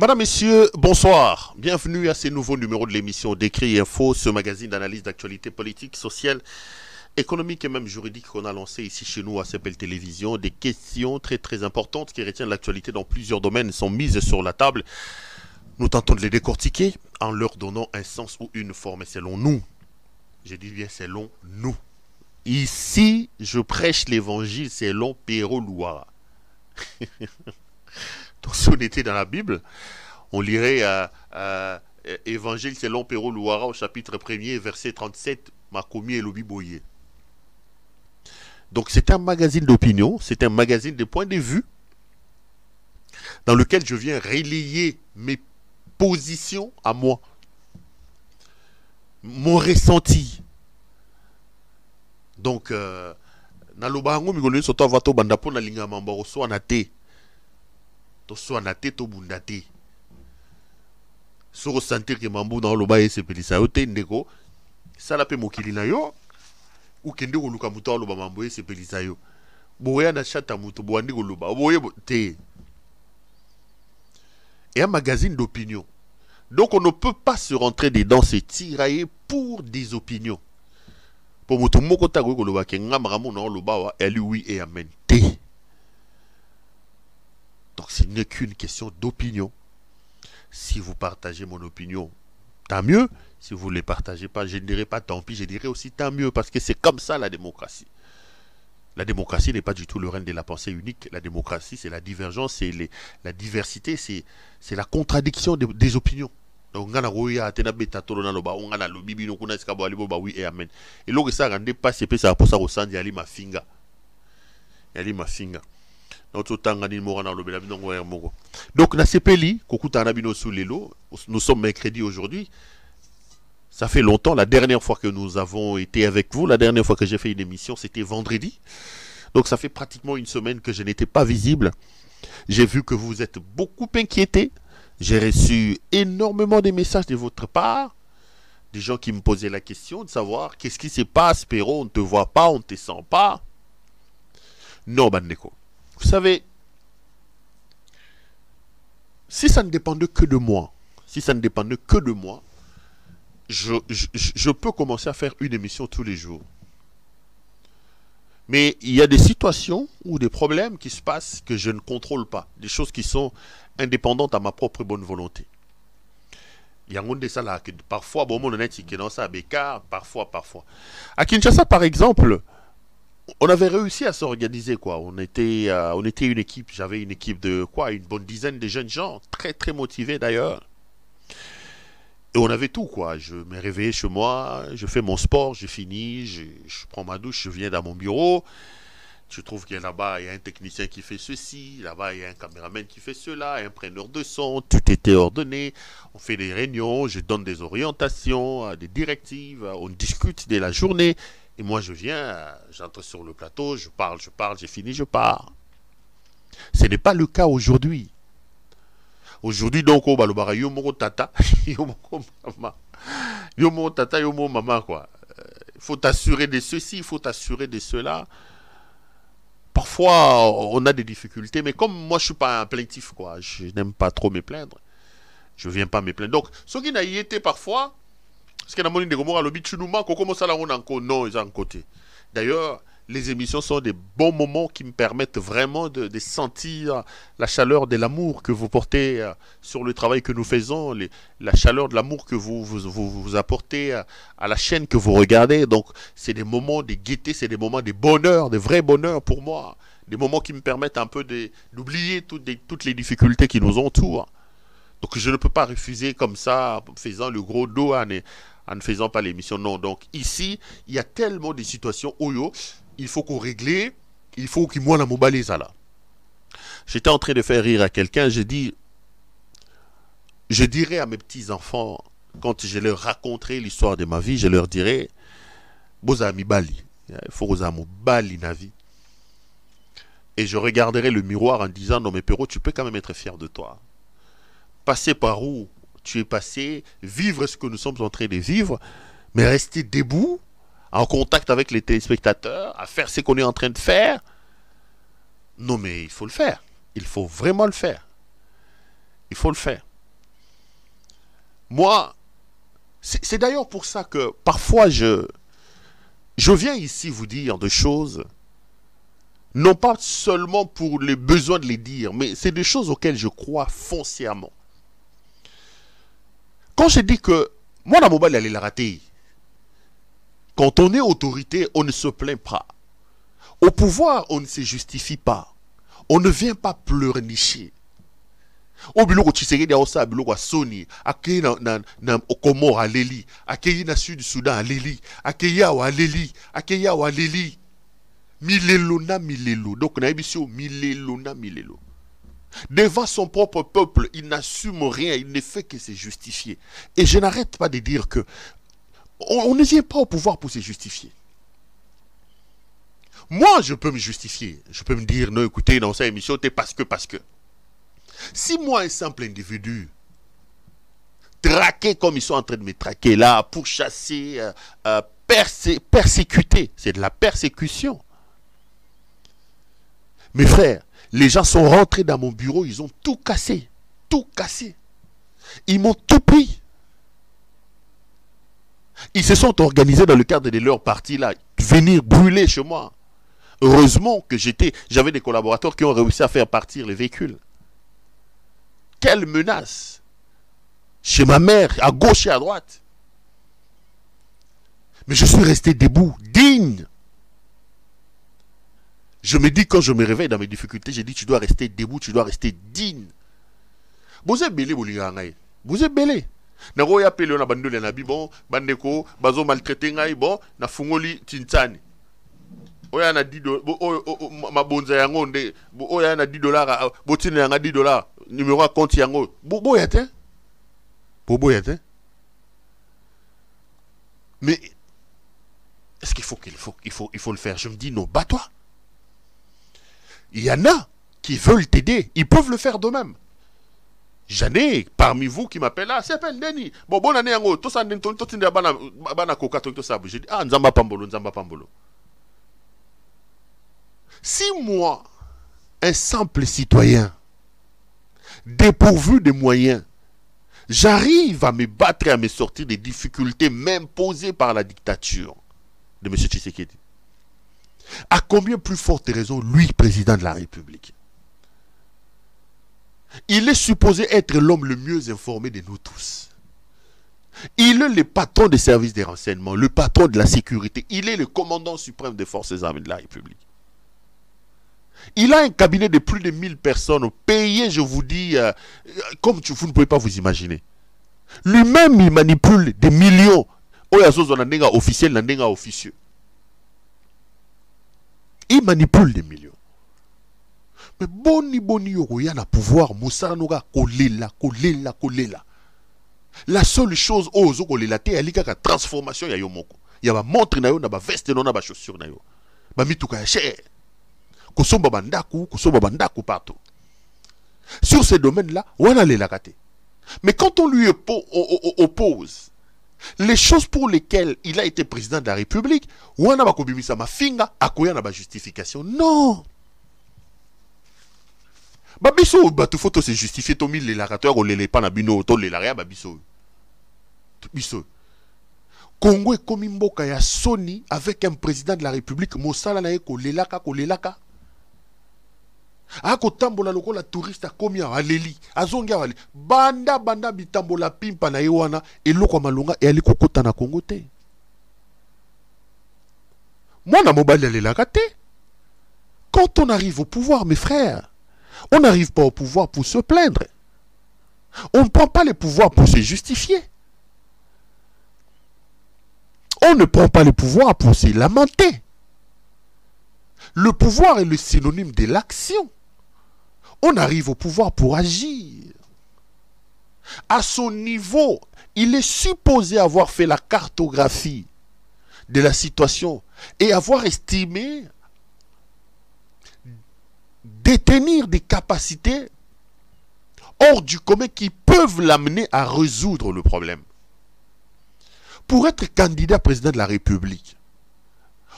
Madame, Messieurs, bonsoir. Bienvenue à ce nouveau numéro de l'émission Décrit Info, ce magazine d'analyse d'actualité politique, sociale, économique et même juridique qu'on a lancé ici chez nous à CPL Télévision. Des questions très importantes qui retiennent l'actualité dans plusieurs domaines sont mises sur la table. Nous tentons de les décortiquer en leur donnant un sens ou une forme. Et selon nous, je dis bien selon nous. Ici, je prêche l'évangile selon Pero Louara. Donc si on était dans la Bible, on lirait Évangile selon Pero Louara au chapitre 1er, verset 37, Makomi et Lobi Boye. Donc c'est un magazine d'opinion, c'est un magazine de points de vue dans lequel je viens relayer mes positions à moi, mon ressenti. Donc, nalobango migoloni soto avato bandapo na linga mambaro so anate. To so anate to bundate. So ressentir que mambo na loba e sepelisa yo te ndeko. Sala pe mokili na yo. Ou kende ko luka muto loba mambo e sepelisa yo. Boya na chata muto bo andi ko loba. Boye te. Et un magazine d'opinion. Donc on ne peut pas se rentrer dedans, se tirailler pour des opinions. Pour muto moko ta ko loba ke ngamaramu na loba wa eli oui et amen te. Donc ce n'est qu'une question d'opinion. Si vous partagez mon opinion, tant mieux. Si vous ne les partagez pas, je ne dirai pas tant pis, je dirai aussi tant mieux. Parce que c'est comme ça la démocratie. La démocratie n'est pas du tout le règne de la pensée unique. La démocratie, c'est la divergence, c'est la diversité, c'est la contradiction des opinions. Donc, on a oui et amen. Et là, ça rend pas c'est ça pour ça ressentir yali ma finga. Yali ma finga. Donc, na CPLI, nous sommes mercredi aujourd'hui. Ça fait longtemps, la dernière fois que nous avons été avec vous, la dernière fois que j'ai fait une émission, c'était vendredi. Donc ça fait pratiquement une semaine que je n'étais pas visible. J'ai vu que vous êtes beaucoup inquiétés. J'ai reçu énormément de messages de votre part. Des gens qui me posaient la question de savoir qu'est-ce qui se passe, Pero, on ne te voit pas, on ne te sent pas. Non, Bandeko. Vous savez, si ça ne dépendait que de moi, je peux commencer à faire une émission tous les jours. Mais il y a des situations ou des problèmes qui se passent que je ne contrôle pas. Des choses qui sont indépendantes à ma propre bonne volonté. Il y a un de ça là, parfois, bon, mon honnête, c'est dans ça, bécard, parfois. À Kinshasa, par exemple, on avait réussi à s'organiser, quoi. On était une équipe, j'avais une équipe de, quoi, une bonne dizaine de jeunes gens, très motivés d'ailleurs. Et on avait tout, quoi. Je me réveillais chez moi, je fais mon sport, je finis, je prends ma douche, je viens dans mon bureau. Je trouve que là-bas, il y a un technicien qui fait ceci, là-bas, il y a un caméraman qui fait cela, un preneur de son, tout était ordonné. On fait des réunions, je donne des orientations, des directives, on discute de la journée. Et moi, je viens, j'entre sur le plateau, je parle, j'ai fini, je pars. Ce n'est pas le cas aujourd'hui. Aujourd'hui, donc, au balobara, yo moko tata, yo moko mama. Yo moko tata, yo moko mama, quoi. Il faut t'assurer de ceci, il faut t'assurer de cela. Parfois, on a des difficultés, mais comme moi, je ne suis pas un plaintif, quoi. Je n'aime pas trop me plaindre. Je ne viens pas me plaindre. Donc, ce qui n'a y été parfois, parce que dans mon idée, le bichunuma, comment ça, là, on a encore, non, ils ont un côté. D'ailleurs, les émissions sont des bons moments qui me permettent vraiment de sentir la chaleur de l'amour que vous portez sur le travail que nous faisons, la chaleur de l'amour que vous apportez à la chaîne que vous regardez. Donc, c'est des moments de gaieté, c'est des moments de bonheur, de vrai bonheur pour moi. Des moments qui me permettent un peu d'oublier toutes les difficultés qui nous entourent. Donc, je ne peux pas refuser comme ça, en faisant le gros dos en ne faisant pas l'émission. Non, donc ici, il y a tellement de situations où il faut qu'on règle, il faut qu'il m'en mobile ça là. J'étais en train de faire rire à quelqu'un, je dirais à mes petits-enfants, quand je leur raconterai l'histoire de ma vie, je leur dirais, Bozami Bali, il faut que Bali na vie. Et je regarderai le miroir en disant, non mais Pero, tu peux quand même être fier de toi. Passer par où tu es passé, vivre ce que nous sommes en train de vivre, mais rester debout, en contact avec les téléspectateurs, à faire ce qu'on est en train de faire. Non mais il faut le faire. Il faut vraiment le faire. Il faut le faire. Moi, c'est d'ailleurs pour ça que parfois je viens ici vous dire des choses, non pas seulement pour les besoins de les dire, mais c'est des choses auxquelles je crois foncièrement. Quand je dis que moi, la mobile, elle est la ratée. Quand on est autorité, on ne se plaint pas. Au pouvoir, on ne se justifie pas. On ne vient pas pleurnicher. Au biloko Tshisekedi a osa biloko Sony, akei na Comore aleli, akei na Sud Soudan aleli, akei awa aleli, akei awa aleli. Milelo na milelo. Donc na ebisio milelo na milelo. Devant son propre peuple, il n'assume rien, il ne fait que se justifier. Et je n'arrête pas de dire que on ne vient pas au pouvoir pour se justifier. Moi, je peux me justifier. Je peux me dire, non, écoutez, dans cette émission, c'est parce que. Si moi, un simple individu, traqué comme ils sont en train de me traquer là, pour chasser, persécuter, c'est de la persécution. Mes frères, les gens sont rentrés dans mon bureau, ils ont tout cassé. Tout cassé. Ils m'ont tout pris. Ils se sont organisés dans le cadre de leur parti là, venir brûler chez moi. Heureusement que j'avais des collaborateurs qui ont réussi à faire partir les véhicules. Quelle menace! Chez ma mère, à gauche et à droite. Mais je suis resté debout, digne. Je me dis, quand je me réveille dans mes difficultés, je dis, tu dois rester debout, tu dois rester digne. Vous êtes belé, vous êtes belé. Nako ya pele na bandole na bon, bandeko, bazo maltraité ngai, bon, na fungoli tintani. Oya na 10 $, ma bonza yango nde, oya na 10 $, botine yanga 10 $, numéro à compte yango. Bobo yate. Bobo yate. Mais est-ce qu'il faut le faire? Je me dis non, bats-toi. Il y en a qui veulent t'aider, ils peuvent le faire d'eux-mêmes. J'en ai parmi vous qui m'appellent là, c'est peine Denis. Bon, bonne année yango, tout ça n'entend bana koka tout ça. Je dis ah nzamba pambolo. Si moi, un simple citoyen, dépourvu de moyens, j'arrive à me battre et à me sortir des difficultés même posées par la dictature de M. Tshisekedi, à combien plus forte raison, lui, président de la République? Il est supposé être l'homme le mieux informé de nous tous. Il est le patron des services de renseignement, le patron de la sécurité. Il est le commandant suprême des forces armées de la République. Il a un cabinet de plus de 1000 personnes payées, je vous dis, comme vous ne pouvez pas vous imaginer. Lui-même, il manipule des millions. Officiel, officieux. Il manipule des millions. Mais boni yoko ya na pouvoir musara noga kolela. La seule chose ozo kolela te alika ka transformation ya yo moko. Ya ba montre na yo na ba veste na ba chaussure na yo. Ba mituka ya cher. Kosomba bandaku partout. Sur ces domaines-là, wana lela kate. Mais quand on lui oppose les choses pour lesquelles il a été président de la République, wana ba kobimisa mafinga akoya na ba justification. Non. Babiso batu photo se justifier to mille la rateur o lele pa na bino to lela ria babiso. Biso. Congo est comme mboka ya Sony avec un président de la République mosala na ko lelaka. Ako tambola lokola touriste a komi a aleli azongi a banda bitambola pimpa na yewana eloko malonga e ali kokota na Congo te. Mwana mobali alelaka te. Quand on arrive au pouvoir, mes frères, on n'arrive pas au pouvoir pour se plaindre. On ne prend pas le pouvoir pour se justifier. On ne prend pas le pouvoir pour se lamenter. Le pouvoir est le synonyme de l'action. On arrive au pouvoir pour agir. À son niveau, il est supposé avoir fait la cartographie de la situation et avoir estimé détenir des capacités hors du commun qui peuvent l'amener à résoudre le problème. Pour être candidat président de la République,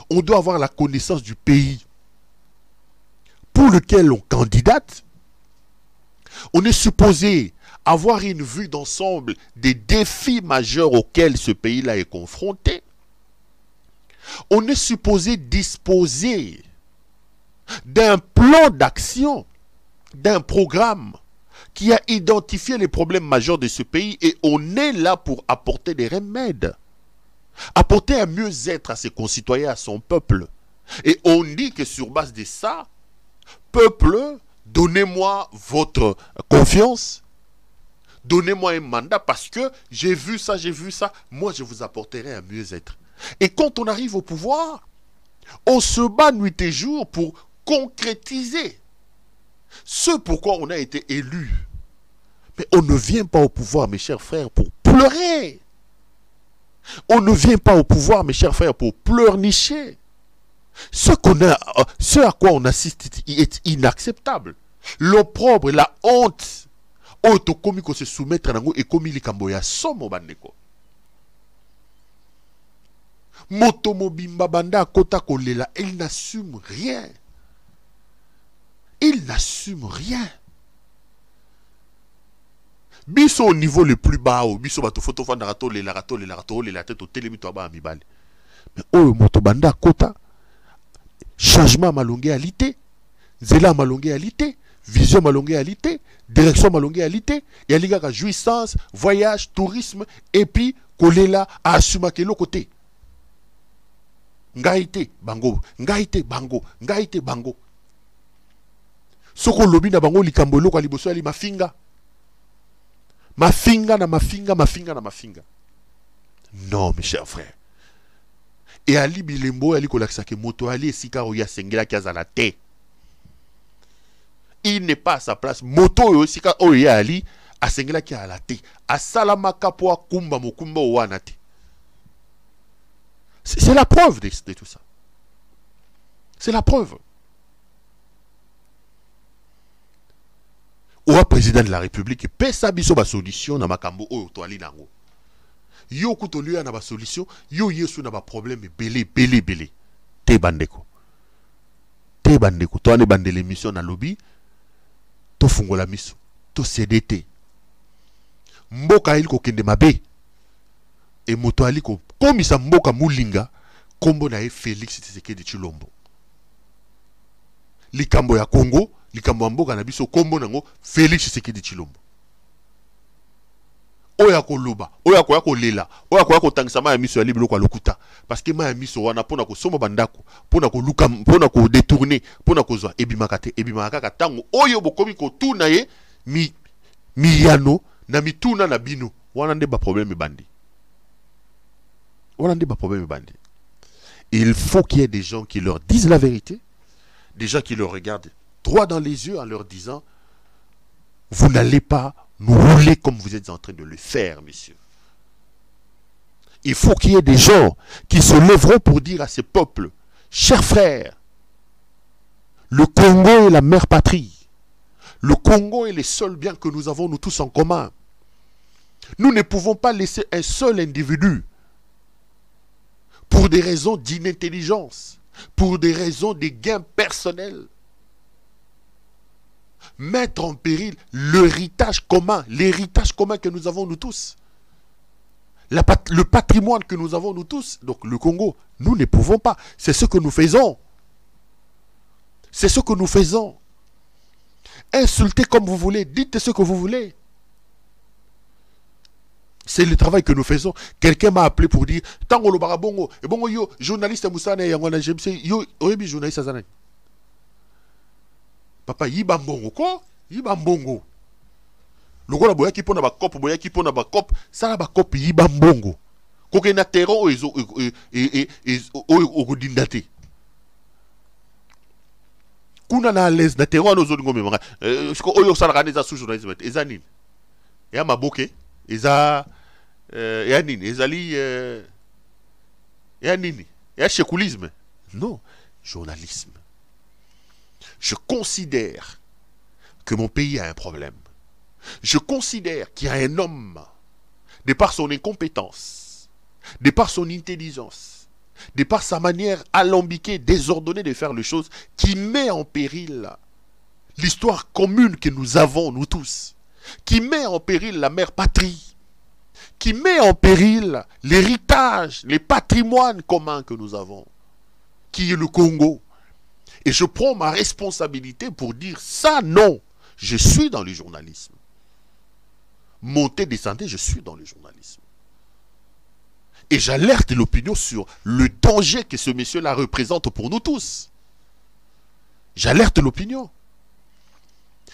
on doit avoir la connaissance du pays pour lequel on candidate. On est supposé avoir une vue d'ensemble des défis majeurs auxquels ce pays-là est confronté, on est supposé disposer d'un plan d'action, d'un programme qui a identifié les problèmes majeurs de ce pays et on est là pour apporter des remèdes, apporter un mieux-être à ses concitoyens, à son peuple. Et on dit que sur base de ça, peuple, donnez-moi votre confiance, donnez-moi un mandat parce que j'ai vu ça, moi je vous apporterai un mieux-être. Et quand on arrive au pouvoir, on se bat nuit et jour pour concrétiser ce pourquoi on a été élu. Mais on ne vient pas au pouvoir, mes chers frères, pour pleurer. On ne vient pas au pouvoir, mes chers frères, pour pleurnicher. Ce à quoi on assiste est inacceptable. L'opprobre, la honte, autocomi ko se soumettre nango et komi likambo ya somo bandeko. Moto mobimba banda kota kolela, il n'assume rien. Il n'assume rien. Biso au niveau le plus bas, biso bato photo fanda rato la tête au télémi to ba amibale. Mais oh moto banda kota changement malongé alité, zela malongé alité, vision malongé alité, direction malongé alité, et aliga jouissance, voyage, tourisme et puis kolela a assuma ke côté. Ngaite bango, ngaite bango, ngaite bango. Soko lobi na bango likambo loko liboso ali mafinga. Mafinga na mafinga. Non, mes chers frères. Et Ali Bilembo, Ali Kolakisake Moto, Ali Esika Oya Sengela Kazalate. Il n'est pas à sa place. Moto Esika Oya Ali, a Sengela Kazalate. A Salama Kapwa Kumba Mokumba Owanate. C'est la preuve de tout ça. C'est la preuve. Au président de la République, pesa biso ba solution na makambo oyo to ali nango. Yo kutoluya na ba solution, yo yesu na ba problème belé. Te bandeko. To ane bande l'émission na lobby, to fungola miso, to CDT. Mboka ili ko kende mabe. Et moto ali ko komisa mboka mulinga, kombo na e Félix Tshisekedi Tshilombo. Likambo ya Congo, likambo ya mboka na biso kombo nango Félix Tshisekedi Tshilombo. Oya koloba, oya kolela, oya kotangisa ma ya miso ya libilo kwa lokuta parce que ma ya miso wana pona ko soma bandako, pona ko luka, pona ko détourner, pona ko zwa ebimaka ka tango oyo bokomi ko tuna ye miyano na mituna na bino. Wana nde ba problème bandi. Il faut qu'il y ait des gens qui leur disent la vérité, des gens qui leur regardent droit dans les yeux en leur disant vous n'allez pas nous rouler comme vous êtes en train de le faire, messieurs. Il faut qu'il y ait des gens qui se lèveront pour dire à ces peuples, chers frères, le Congo est la mère patrie. Le Congo est le seul bien que nous avons nous tous en commun. Nous ne pouvons pas laisser un seul individu, pour des raisons d'inintelligence, pour des raisons de gains personnels, mettre en péril l'héritage commun que nous avons nous tous. Le patrimoine que nous avons nous tous. Donc le Congo, nous ne pouvons pas. C'est ce que nous faisons. Insultez comme vous voulez, dites ce que vous voulez. C'est le travail que nous faisons. Quelqu'un m'a appelé pour dire Tango lo barabongo, et bongo yo, journaliste Moussane, yo, oyebi journaliste Azanay. Papa, yibambongo, quoi? Yibambongo. Le gars boya ki pona ba cop, ça la ba cop yibambongo. Koke na terreau ogodindate. Kuna na l'aise na terreau no zoni ngombe manga. Oyo sala kaneza sous journalisme. Ezanine. Ya maboke, eza ya nini, ezali ya nini? Ya chekulisme. Non, journalisme. Je considère que mon pays a un problème. Je considère qu'il y a un homme, de par son incompétence, de par son intelligence, de par sa manière alambiquée, désordonnée de faire les choses, qui met en péril l'histoire commune que nous avons, nous tous. qui met en péril la mère patrie, qui met en péril l'héritage, les patrimoines communs que nous avons, qui est le Congo. Et je prends ma responsabilité pour dire ça, non. Je suis dans le journalisme. Montez, descendez, je suis dans le journalisme. Et j'alerte l'opinion sur le danger que ce monsieur-là représente pour nous tous. J'alerte l'opinion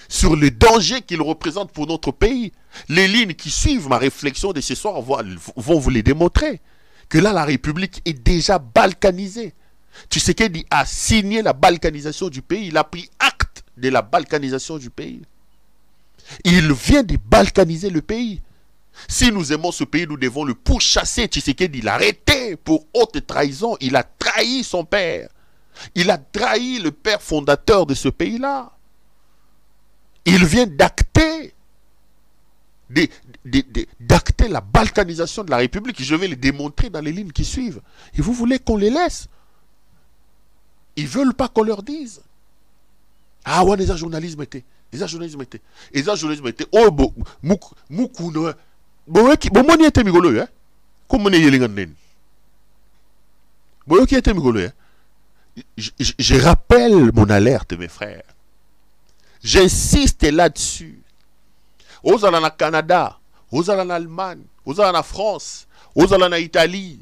sur le danger qu'il représente pour notre pays. Les lignes qui suivent ma réflexion de ce soir vont vous les démontrer. Que là, la République est déjà balkanisée. Tshisekedi a signé la balkanisation du pays. Il a pris acte de la balkanisation du pays. Il vient de balkaniser le pays. Si nous aimons ce pays, nous devons le pourchasser. Tshisekedi l'a arrêté pour haute trahison. Il a trahi son père. Il a trahi le père fondateur de ce pays-là. Il vient d'acter la balkanisation de la République. Je vais les démontrer dans les lignes qui suivent. Et vous voulez qu'on les laisse? Ils ne veulent pas qu'on leur dise. Ah ouais, les journalisme étaient. Les journalisme étaient. Les journalisme étaient. Oh, moukouno. Bon, moi, était migolo, hein? Comme on est yélinganen. Bon, qui était migolo, hein? Je rappelle mon alerte, mes frères. J'insiste là-dessus. Aux allons au Canada, aux allons en Allemagne, aux allons en France, aux allons en Italie,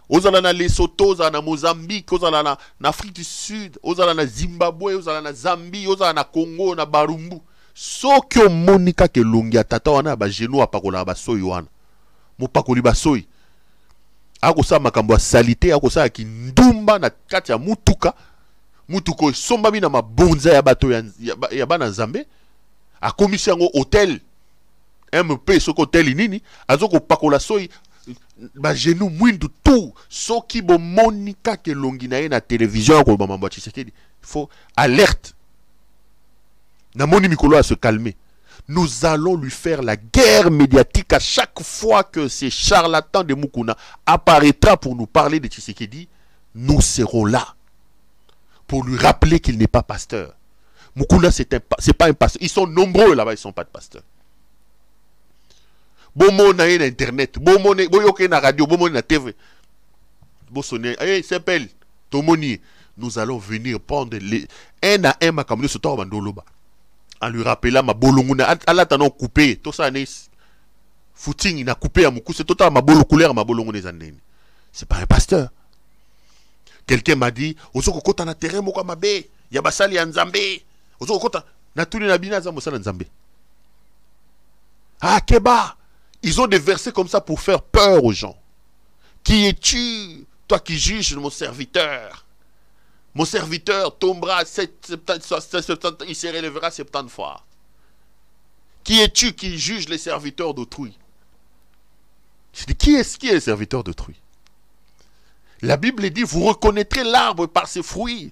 aux allons en Lesotho, aux allons en Mozambique, aux allons en Afrique du Sud, aux allons en Zimbabwe, aux allons en Zambie, aux allons en Congo, en Barumbu. Soki omonika ke longia tata wana ba genou apakola ba soyi wana. Mo pakoli ba soyi. Ako sa makambo ya salite, ako sa ki ndumba na kati ya mutuka. Mutuko somba bina mabonza ya bato ya bana Nzambe. Akomisi yango hotel. MP soko hotel nini, azoko pakola soyi ba genou mwindu tout. Soki bo monika ke longi na ye na télévision ko ba mambo Tshisekedi. Il faut alerte. Namoni Mikolo à se calmer. Nous allons lui faire la guerre médiatique à chaque fois que ces charlatans de Mukuna apparaîtra pour nous parler de Tshisekedi. Nous serons là pour lui rappeler qu'il n'est pas pasteur. Mukuna, c'est pas un pasteur. Ils sont nombreux là-bas, ils ne sont pas de pasteurs. Bomo na internet, bomo na radio, bomo na TV. Bossone, il s'appelle Tomoni. Nous allons venir prendre les un à un makamune sur Torobandoloba. En lui rappelant ma bolonguna ala tanon coupé tout ça n'est footing il a coupé à mon cou c'est total ma bolo couleur ma bolonguna zaneni c'est pas un pasteur. Quelqu'un m'a dit ozoko kota na terrain moko mabe ya basali ya Nzambe ozoko kota na tuli na bina za mosala Nzambe. Ah Keba, ils ont des versets comme ça pour faire peur aux gens. Qui es-tu, toi qui juges mon serviteur? Mon serviteur tombera, il se relèvera 70 fois. Qui es-tu qui juge les serviteurs d'autrui? Je dis, qui est le serviteur d'autrui? La Bible dit, vous reconnaîtrez l'arbre par ses fruits.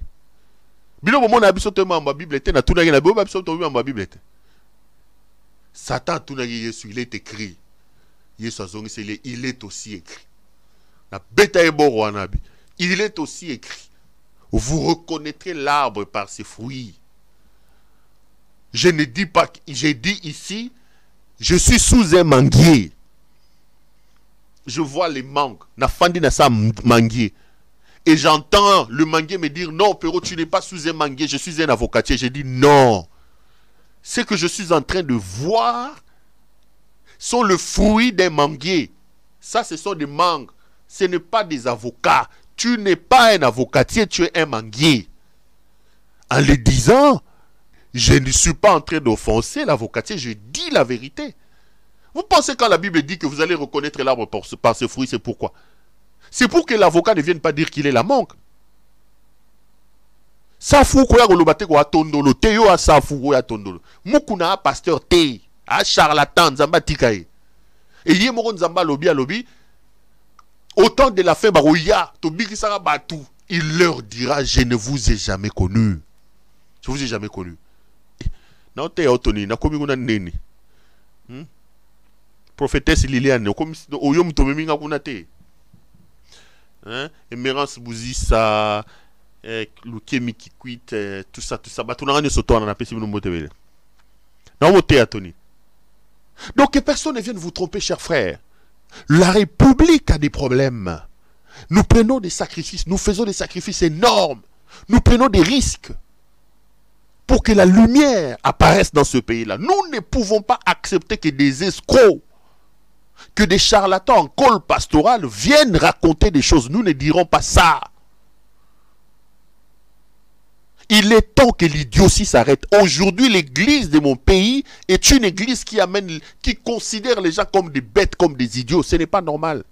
Satan, il est écrit. Il est aussi écrit. Il est aussi écrit. Vous reconnaîtrez l'arbre par ses fruits. Je ne dis pas, j'ai dit ici, je suis sous un manguier. Je vois les mangues. Nafandi na sa manguier. Et j'entends le manguier me dire, non, Péro, tu n'es pas sous un manguier, je suis un avocatier. J'ai dit, non. Ce que je suis en train de voir sont le fruit d'un manguier. Ça, ce sont des mangues. Ce n'est pas des avocats. Tu n'es pas un avocatier, tu es un manguier. En le disant, je ne suis pas en train d'offenser l'avocatier, je dis la vérité. Vous pensez quand la Bible dit que vous allez reconnaître l'arbre par ses fruits, c'est pourquoi? C'est pour que l'avocat ne vienne pas dire qu'il est la mangue. Safu koya golobate ko atondolo teyo a safu koya tondolo. Mukuna a pasteur te, a charlatan nzamba tikaye. Et yé moko nzamba lobi autant de la fin baroya to bikisara batu, il leur dira je ne vous ai jamais connu. Je vous ai jamais connu. Na te otoni na komi kuna neni. Prophétesse Liliane oyom to meminga kuna te. Hein? Emerance Bouzissa Lukemi Kikwit tout ça batunanga ne soto na pesi bino motebele. Na mote atoni. Donc que personne ne vienne vous tromper, chers frères. La République a des problèmes. Nous prenons des sacrifices, nous faisons des sacrifices énormes. Nous prenons des risques pour que la lumière apparaisse dans ce pays-là. Nous ne pouvons pas accepter que des escrocs, que des charlatans en col pastoral viennent raconter des choses. Nous ne dirons pas ça. Il est temps que l'idiotie s'arrête. Aujourd'hui, l'église de mon pays est une église qui considère les gens comme des bêtes, comme des idiots. Ce n'est pas normal.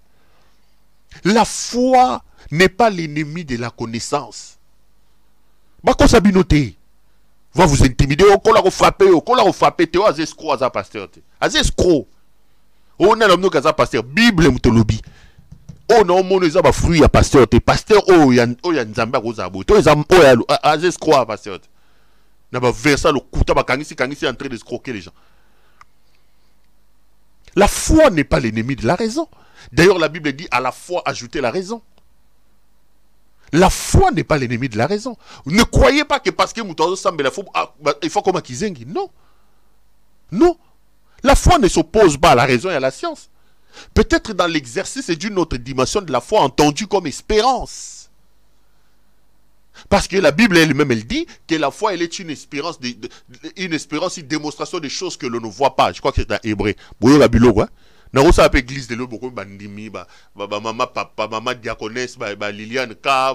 La foi n'est pas l'ennemi de la connaissance. Bako sabinote va vous intimider. On l'a frappé. Théo az escroc az pasteur. Az escroc. On a l'homme kaza pasteur. Bible mutolobi. Oh non, mon eza ba fruit ya pasteur. Pasteur oh ya nzamba kozabo. To eza oh ya az escroc pasteur. Na ba versa le kuta ba kangisi en train de escroquer les gens. La foi n'est pas l'ennemi de la raison. D'ailleurs, la Bible dit à la foi ajouter la raison. La foi n'est pas l'ennemi de la raison. Ne croyez pas que parce que Moutazo Sambe, il faut comme Akizengi. Non. Non. La foi ne s'oppose pas à la raison et à la science. Peut-être dans l'exercice d'une autre dimension de la foi entendue comme espérance. Parce que la Bible elle-même, elle dit que la foi, elle est une espérance, une démonstration des choses que l'on ne voit pas. Je crois que c'est dans Hébreu. Vous la Bible, quoi. Dans ça peut église de l'eau beaucoup bandimi maman papa maman diaconesse Liliane Ka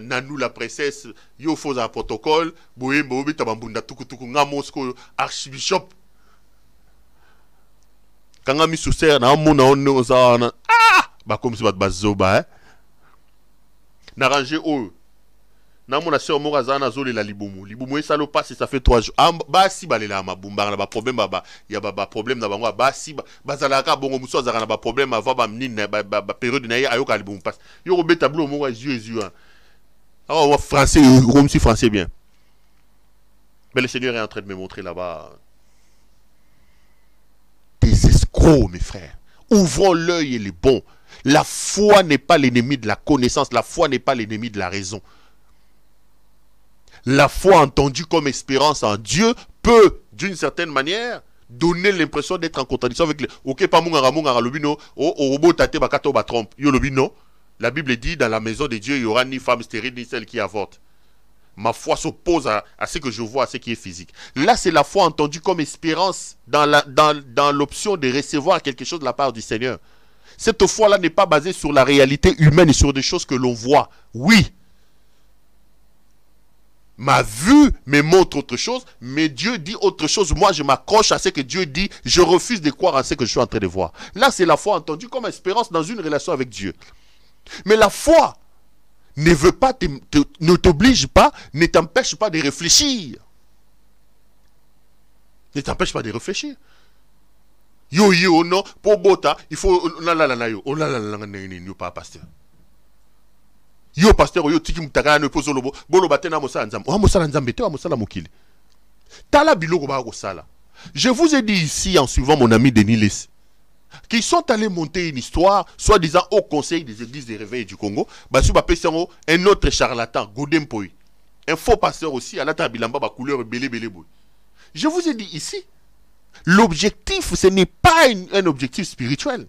Nanou la princesse yo faut un protocole boye bobe tabambunda tukutuku ngamosko archbishop kanga mi sous-serre na mona on za ba comme si ba bazoba na ranger o na mona sœur moko azana zoli la libumu esalo passe ça fait 3 jours ba si balela mabumba na ba problème ya ba problème na bango ba si bazalaka bongo muso azaka na ba problème avant ba mnine ba période na ye ayoka libumu passe yo ko be tableau moko Jésus ah français comme si français bien mais le Seigneur est en train de me montrer là-bas des escrocs mes frères. Ouvrons l'œil et les bons. La foi n'est pas l'ennemi de la connaissance, la foi n'est pas l'ennemi de la raison. La foi entendue comme espérance en Dieu peut, d'une certaine manière, donner l'impression d'être en contradiction avec les... Ok, pas mungara lobino, robot tate bakato ba trompe. Yo lobino, la Bible dit dans la maison de Dieu, il n'y aura ni femme stérile ni celle qui avorte. Ma foi s'oppose à ce que je vois, à ce qui est physique. Là, c'est la foi entendue comme espérance dans l'option de recevoir quelque chose de la part du Seigneur. Cette foi-là n'est pas basée sur la réalité humaine et sur des choses que l'on voit. Oui. Ma vue me montre autre chose, mais Dieu dit autre chose. Moi, je m'accroche à ce que Dieu dit. Je refuse de croire à ce que je suis en train de voir. Là, c'est la foi entendue comme espérance dans une relation avec Dieu. Mais la foi ne veut pas, ne t'oblige pas, ne t'empêche pas de réfléchir. Ne t'empêche pas de réfléchir. Yo, non, pour Bota, il faut... yo, pas pasteur. Yo pasteur yo tiki mutaka ne pozo lobo bolo batena mosala nzambe o mosala nzambe te o mosala mokili tala biloko ba ko sala. Je vous ai dit ici en suivant mon ami Denis Les qui sont allés monter une histoire soi-disant au conseil des églises des réveils du Congo basu ba pesango un autre charlatan Godempoy un faux pasteur aussi à la tabilamba ba couleur belé boy. Je vous ai dit ici l'objectif ce n'est pas un objectif spirituel.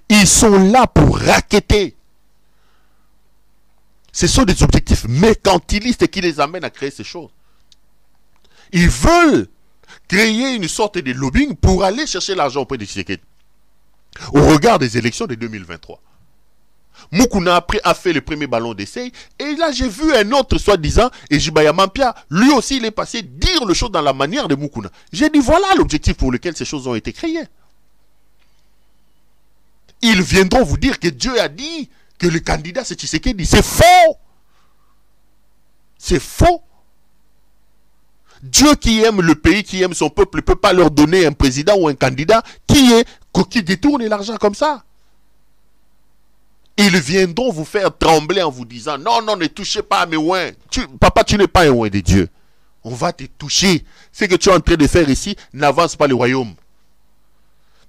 Ils sont là pour racketter. Ce sont des objectifs mercantilistes qui les amènent à créer ces choses. Ils veulent créer une sorte de lobbying pour aller chercher l'argent auprès de Tshisekedi. Au regard des élections de 2023. Moukouna après a fait le premier ballon d'essai. Et là j'ai vu un autre soi-disant, et Jibaya Mampia, lui aussi il est passé dire le chose dans la manière de Moukouna. J'ai dit voilà l'objectif pour lequel ces choses ont été créées. Ils viendront vous dire que Dieu a dit que le candidat c'est Tshisekedi. C'est faux. C'est faux. Dieu qui aime le pays, qui aime son peuple, ne peut pas leur donner un président ou un candidat qui détourne l'argent comme ça. Ils viendront vous faire trembler en vous disant non, ne touchez pas à mes ouins. Papa, tu n'es pas un ouin de Dieu. On va te toucher. Ce que tu es en train de faire ici n'avance pas le royaume.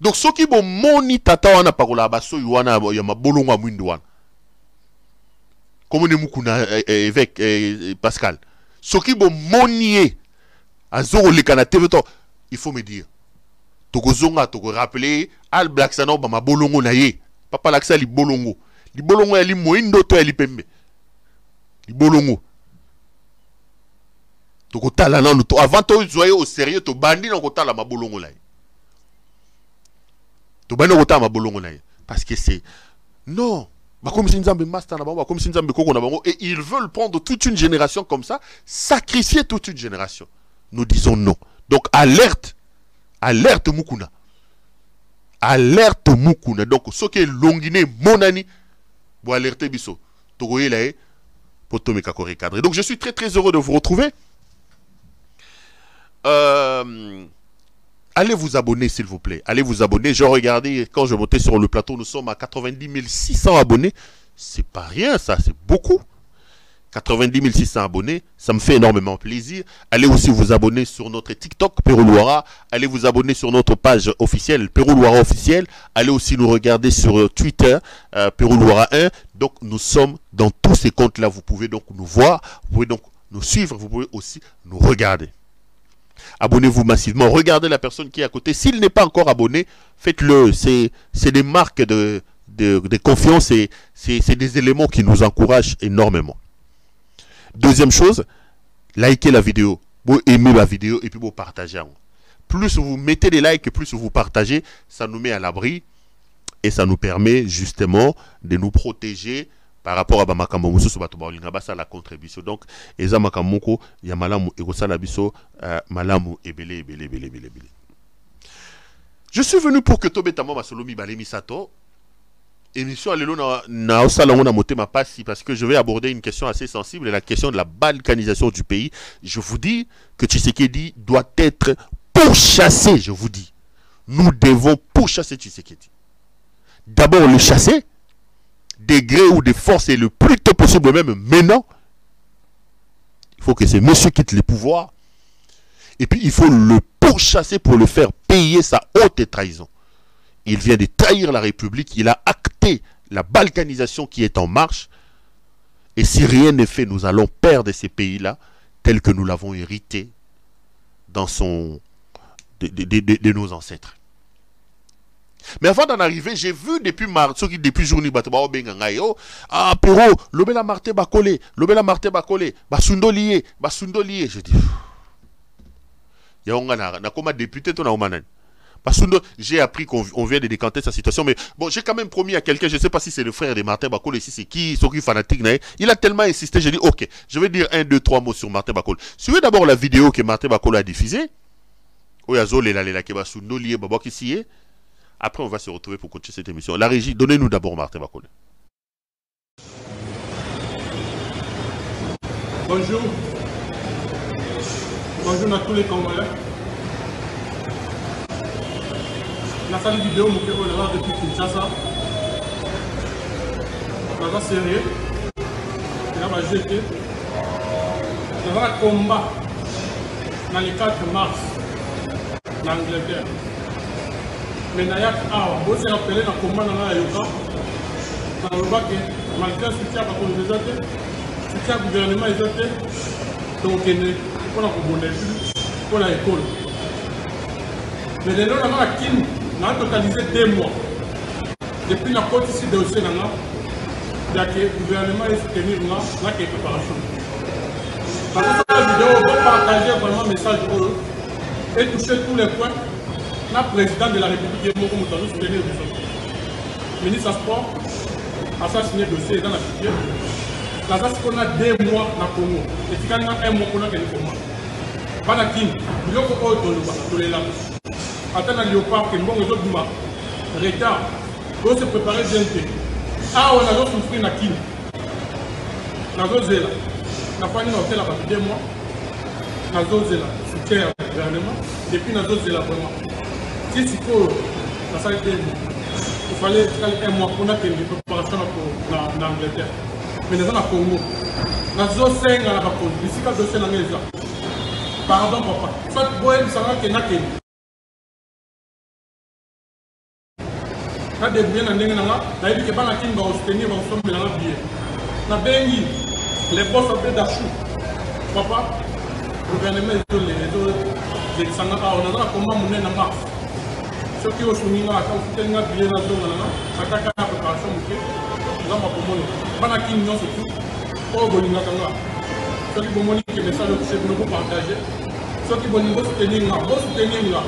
Donc, ceux qui vont moni tata wana parola baso yuana yama bolonga mwindouana. Comme évêque Pascal. Ce qui vont monier à Zoro le Canada, il faut me dire. tokozonga toko rappeler al black sana ba mabolongo na ye papa laksa li bolongo ya li moindo to ya li pembe li bolongo toko tala nanu to avant to zoye au sérieux to bandi na kotala mabolongo la ye to bandi kotala mabolongo na ye parce que c'est non comme si Nzambe master na bango comme si Nzambe koko na bango et ils veulent prendre toute une génération comme ça sacrifier toute une génération. Nous disons non. Donc alerte Mukuna. Alerte Mukuna. Donc ce qui est longiné monani pour alerter biso. Togoye la pour tomber kakori cadre. Donc je suis très très heureux de vous retrouver. Allez vous abonner s'il vous plaît. Allez vous abonner. Je regardais quand je montais sur le plateau, nous sommes à 90 600 abonnés. C'est pas rien ça, c'est beaucoup. 90 600 abonnés, ça me fait énormément plaisir. Allez aussi vous abonner sur notre TikTok, Pérou Loira. Allez vous abonner sur notre page officielle, Pérou Loira officielle. Allez aussi nous regarder sur Twitter, Pérou Loira 1. Donc nous sommes dans tous ces comptes-là. Vous pouvez donc nous voir, vous pouvez donc nous suivre, vous pouvez aussi nous regarder. Abonnez-vous massivement. Regardez la personne qui est à côté. S'il n'est pas encore abonné, faites-le. C'est des marques de confiance et c'est des éléments qui nous encouragent énormément. Deuxième chose, likez la vidéo. Vous aimez la vidéo et puis vous partagez. Plus vous mettez des likes et plus vous partagez, ça nous met à l'abri et ça nous permet justement de nous protéger par rapport à Bamakambo Musu Subatoba Lingabasa la contribution. Donc, Eza Makamoko, Yamalamu Egosala Biso, Malamu Ebele. Je suis venu pour que Tobetamo Masolomi Balemi Sato. Émission Alelo na Osalongo na Motema Passi parce que je vais aborder une question assez sensible, la question de la balkanisation du pays. Je vous dis que Tshisekedi doit être pourchassé, je vous dis. Nous devons pourchasser Tshisekedi. D'abord le chasser, des gré ou des forces et le plus tôt possible même maintenant. Il faut que ces messieurs quittent les pouvoirs. Et puis il faut le pourchasser pour le faire payer sa haute trahison. Il vient de trahir la République, il a acté la balkanisation qui est en marche. Et si rien n'est fait, nous allons perdre ces pays-là tels que nous l'avons hérité dans de nos ancêtres. Mais avant d'en arriver, j'ai vu depuis journée, ah, Pérou, l'obéla Marté Bakole, Basundolié. Je dis, député, j'ai appris qu'on vient de décanter sa situation, mais bon, j'ai quand même promis à quelqu'un, je ne sais pas si c'est le frère de Martin Bakole, si c'est qui, qui fanatique, il a tellement insisté, j'ai dit, ok, je vais dire 1, 2, 3 mots sur Martin Bakole. Suivez d'abord la vidéo que Martin Bakole a diffusée. Après, on va se retrouver pour continuer cette émission. La régie, donnez-nous d'abord Martin Bakole. Bonjour. Bonjour à tous les Congolais. La salle vidéo me fait honneur depuis Kinshasa. On va sérieux. On va jeter. On va combat dans le 4 mars en Angleterre. Mais Nayak a aussi rappelé dans le combat dans la Yoka. Dans le bac, malgré le soutien à la colonisation, le soutien au gouvernement isolé, donc on est pour la communauté, pour l'école. Mais les gens à Kim, on a totalisé 2 mois. Depuis la côte ici de l'Océan, il y a que le gouvernement est soutenu dans la préparation. Dans cette vidéo, on va partager vraiment un message pour eux et toucher tous les points. Le président de la République est mort comme soutenir le ministre du Sport a signé le dossier dans la figure. Là, on a 2 mois dans le Congo. Et si on a 1 mois pour le Congo. Banakin, il y a un peu de temps. Attends à Léopard, qui est bon, les autres mois. Retard, pour se préparer bien. Ah, on a souffert na Kim. Na Zozela. Na pas une hôtel à 2 mois. Na Zozela. Soutien au gouvernement. Depuis na Zozela vraiment. Si il faut, ça a été. Il fallait 1 mois pour la préparation en Angleterre. Mais nous sommes au Congo. Nous sommes 5 ans à la Congo. Ici, quand nous sommes à la maison. Pardon, papa. Soit vous voyez, ça va que nous sommes. Quand vous êtes bien, vous avez dit que vous allez soutenir votre billet. Nous avons dit les boss d'Achou. Papa, le gouvernement est isolé. On a comment mener en mars. soki osuninga ata ofutelinga bile na zonga nanga ataka na préparation moke nzamba komoni bana kini nyonso tu oyo bolingaka nga soki bomoni ke message okisebino bopartage soki bolingi bosoutenir nga bosoutenir nga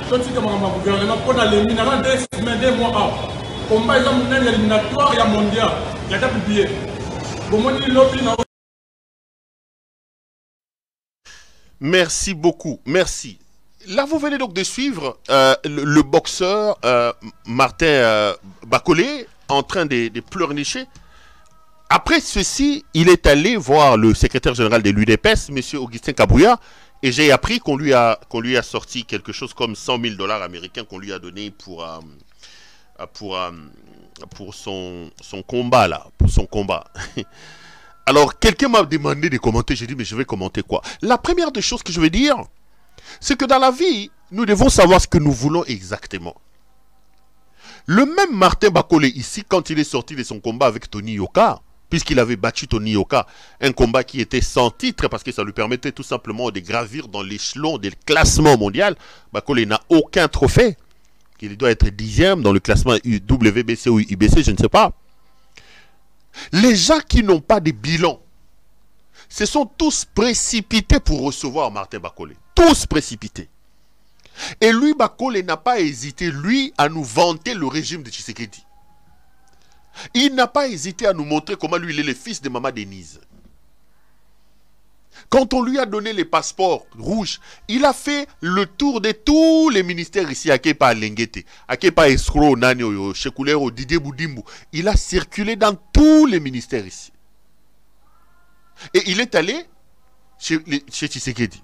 totika makambo ya gouvernement mpo nalemi nanga 2 semaines 2 mois awa komba eza monene ya éliminatoire ya mondial yata publié bomoni lobi na. Merci beaucoup, merci. Là, vous venez donc de suivre le boxeur Martin Bakolé en train de pleurnicher. Après ceci, il est allé voir le secrétaire général de l'UDPS, M. Augustin Kabouya, et j'ai appris qu'on lui a sorti quelque chose comme 100 000 $ américains qu'on lui a donné pour son combat, là, pour son combat. Alors, quelqu'un m'a demandé de commenter, j'ai dit, mais je vais commenter quoi? La première des choses que je vais dire, c'est que dans la vie, nous devons savoir ce que nous voulons exactement. Le même Martin Bakolé ici, quand il est sorti de son combat avec Tony Yoka, puisqu'il avait battu Tony Yoka, un combat qui était sans titre, parce que ça lui permettait tout simplement de gravir dans l'échelon des classements mondial, Bakolé n'a aucun trophée. Il doit être 10e dans le classement WBC ou UBC, je ne sais pas. Les gens qui n'ont pas de bilan, se sont tous précipités pour recevoir Martin Bakolé. Tous précipités. Et lui, Bakolé, n'a pas hésité, lui, à nous vanter le régime de Tshisekedi. Il n'a pas hésité à nous montrer comment lui, il est le fils de Maman Denise. Quand on lui a donné les passeports rouges, il a fait le tour de tous les ministères ici, à Kepa Lengete, à Kepa Escro, Nanyo, Chekoulero, Didier Boudimbo. Il a circulé dans tous les ministères ici. Et il est allé chez Tshisekedi.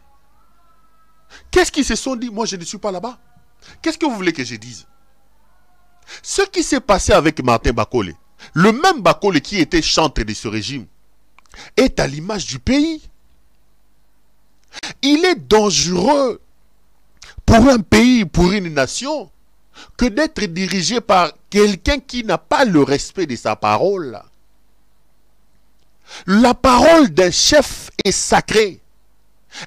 Qu'est-ce qu'ils se sont dit? Moi, je ne suis pas là-bas. Qu'est-ce que vous voulez que je dise? Ce qui s'est passé avec Martin Bakolé, le même Bakolé qui était chantre de ce régime, est à l'image du pays. Il est dangereux pour un pays, pour une nation, que d'être dirigé par quelqu'un qui n'a pas le respect de sa parole. La parole d'un chef est sacrée.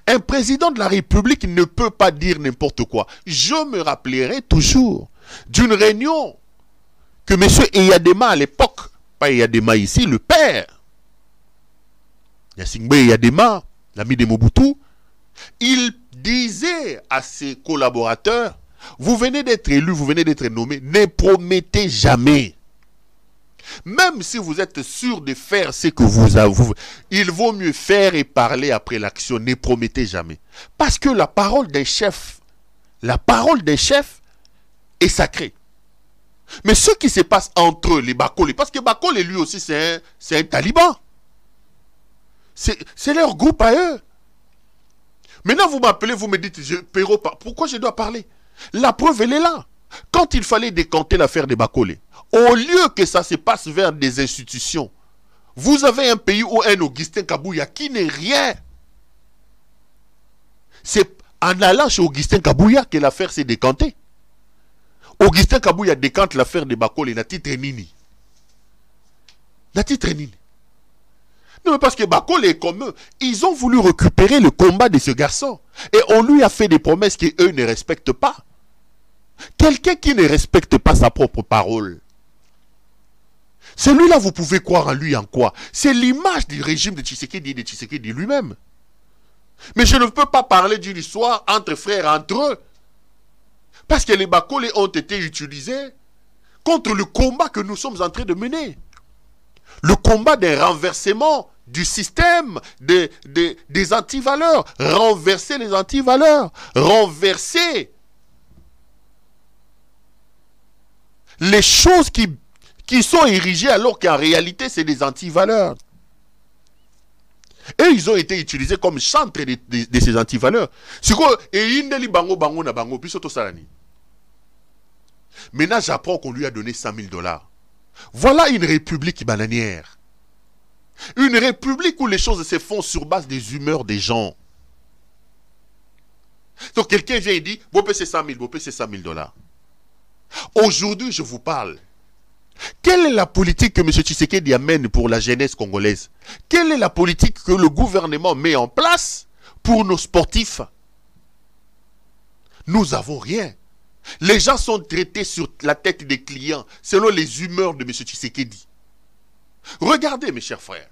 Un président de la République ne peut pas dire n'importe quoi. Je me rappellerai toujours d'une réunion que M. Eyadema à l'époque, pas Eyadema ici, le père, Yassingbe Eyadema, l'ami de Mobutu, il disait à ses collaborateurs, vous venez d'être élu, vous venez d'être nommé, ne promettez jamais. Même si vous êtes sûr de faire ce que vous avez, il vaut mieux faire et parler après l'action. Ne promettez jamais. Parce que la parole d'un chef est sacrée. Mais ce qui se passe entre eux, les Bakolé, parce que Bakolé lui aussi c'est un taliban. C'est leur groupe à eux. Maintenant vous m'appelez, vous me dites, pourquoi je dois parler? La preuve elle est là. Quand il fallait décanter l'affaire des Bakolé, au lieu que ça se passe vers des institutions, vous avez un pays où un Augustin Kabouya qui n'est rien. C'est en allant chez Augustin Kabouya que l'affaire s'est décantée. Augustin Kabouya décante l'affaire des Bakolé, n'a titre nini. N'a titre nini. Non, mais parce que Bakolé est comme eux. Ils ont voulu récupérer le combat de ce garçon. Et on lui a fait des promesses qu'eux ne respectent pas. Quelqu'un qui ne respecte pas sa propre parole. Celui-là, vous pouvez croire en lui en quoi? C'est l'image du régime de Tshisekedi lui-même. Mais je ne peux pas parler d'une histoire entre frères, entre eux. Parce que les Bakolé ont été utilisés contre le combat que nous sommes en train de mener. Le combat des renversements du système des antivaleurs. Renverser les antivaleurs. Renverser les choses qui sont érigées alors qu'en réalité c'est des antivaleurs. Et ils ont été utilisés comme chantres de ces antivaleurs. Maintenant j'apprends qu'on lui a donné 100 000 $. Voilà une république bananière. Une république où les choses se font sur base des humeurs des gens. Donc quelqu'un vient et dit, Bopé c'est 100 000, Bopé c'est 100 000 $. Aujourd'hui, je vous parle. Quelle est la politique que M. Tshisekedi amène pour la jeunesse congolaise? Quelle est la politique que le gouvernement met en place pour nos sportifs? Nous n'avons rien. Les gens sont traités sur la tête des clients selon les humeurs de M. Tshisekedi. Regardez, mes chers frères.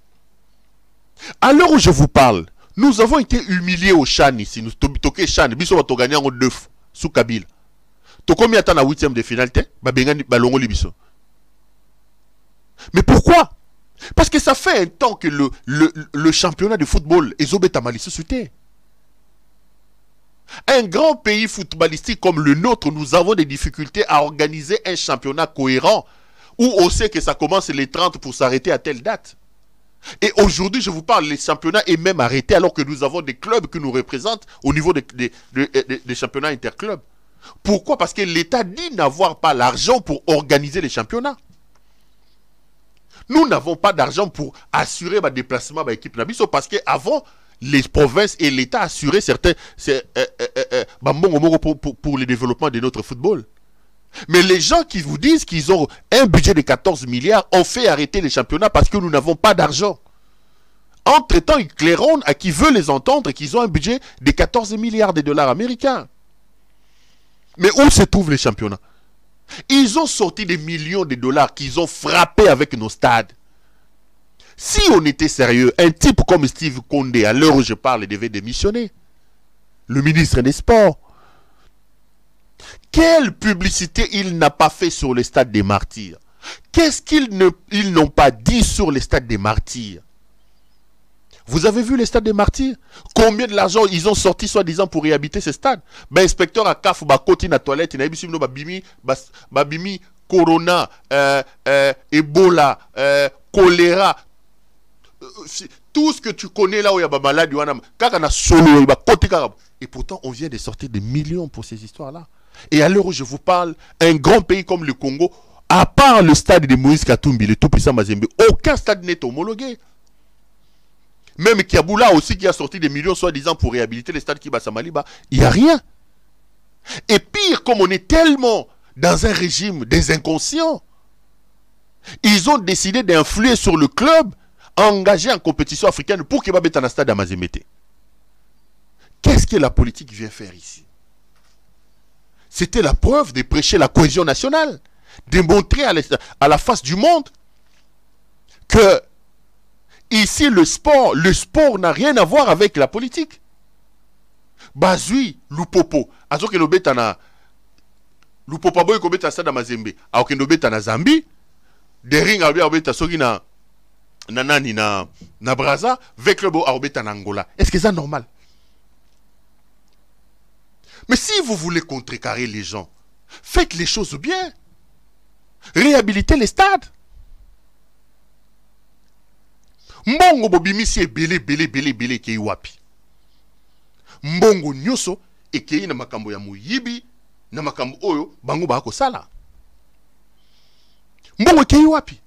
À l'heure où je vous parle, nous avons été humiliés au Chan ici. Nous toqué Chan. Nous avons gagné en 2 fois sous Kabila. Tokomi attend la 8e de finale. Mais pourquoi? Parce que ça fait un temps que le championnat de football est obétamali sous-souté. Un grand pays footballistique comme le nôtre, nous avons des difficultés à organiser un championnat cohérent où on sait que ça commence les 30 pour s'arrêter à telle date. Et aujourd'hui, je vous parle, les championnats est même arrêté alors que nous avons des clubs qui nous représentent au niveau des championnats interclubs. Pourquoi? Parce que l'État dit n'avoir pas l'argent pour organiser les championnats. Nous n'avons pas d'argent pour assurer le déplacement de l'équipe Nabiso parce qu'avant, les provinces et l'État assuraient certains pour le développement de notre football. Mais les gens qui vous disent qu'ils ont un budget de 14 milliards ont fait arrêter les championnats parce que nous n'avons pas d'argent. Entre-temps, ils claironnent à qui veut les entendre qu'ils ont un budget de 14 milliards de dollars américains. Mais où se trouvent les championnats? Ils ont sorti des millions de dollars qu'ils ont frappés avec nos stades. Si on était sérieux, un type comme Steve Condé, à l'heure où je parle, devait démissionner. Le ministre des Sports. Quelle publicité il n'a pas fait sur le stade des Martyrs? Qu'est-ce qu'ils n'ont pas dit sur le stade des Martyrs? Vous avez vu les stades des Martyrs? Combien de l'argent ils ont sorti soi-disant pour réhabiter ces stades? Ben, inspecteur à CAF, côté na toilette, il a bimi, corona, Ebola, choléra, tout ce que tu connais là où il y a des malades, et pourtant on vient de sortir des millions pour ces histoires-là. Et à l'heure où je vous parle, un grand pays comme le Congo, à part le stade de Moïse Katumbi, le tout puissant Mazembe, aucun stade n'est homologué. Même Kiaboula aussi qui a sorti des millions soi-disant pour réhabiliter les stades Kibasa Maliba, il n'y a rien. Et pire, comme on est tellement dans un régime des inconscients, ils ont décidé d'influer sur le club engagé en compétition africaine pour qu'il va mettre un stade à Mazemete. Qu'est-ce que la politique vient faire ici? C'était la preuve de prêcher la cohésion nationale, de montrer à la face du monde que ici le sport n'a rien à voir avec la politique. Bazui, Lupopo, azo ke lobeta na Lupopo boy ko beta stade Mazembe, a ke lobeta na Zambie, de ring a beta soki na nani na Braza, avec le a beta na Angola. Est-ce que c'est normal? Mais si vous voulez contrecarrer les gens, faites les choses bien. Réhabilitez les stades. Mbongo bobimisi belé ke wapi. Mbongo nyoso ekei na makambo ya muyibi na makambo oyo bango ba ko sala. Mbongo ekei wapi?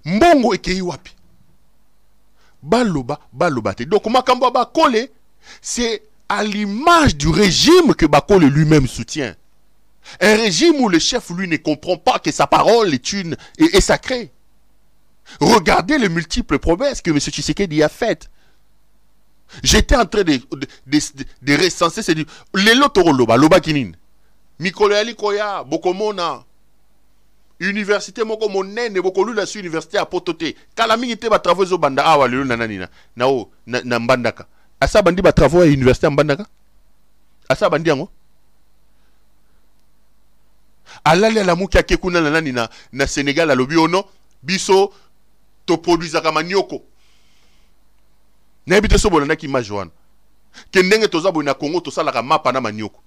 Mbongo ekei wapi? Baloba te. Donc makambo ba kole, c'est à l'image du régime que Bakole lui-même soutient. Un régime où le chef, lui, ne comprend pas que sa parole est sacrée. Regardez les multiples promesses que M. Tshisekedi a faites. J'étais en train de recenser ces... Les lotoro loba kinin. Mikolo yali koya, bokomona. Université moko monene, bokolu la su université à Potote. Kalami ite ba travaux zo banda awa lelo nananina. Na mbandaka. Asa bandi ba travaux à l'université en Bandaka? Asa bandi yango? Alali ala muki akekuna nanani na Sénégal alobi ono biso to produisaka manioko. Na ebite so bolanda ki majoana. Ke ndenge toza boy na Congo to salaka mapa na manioko.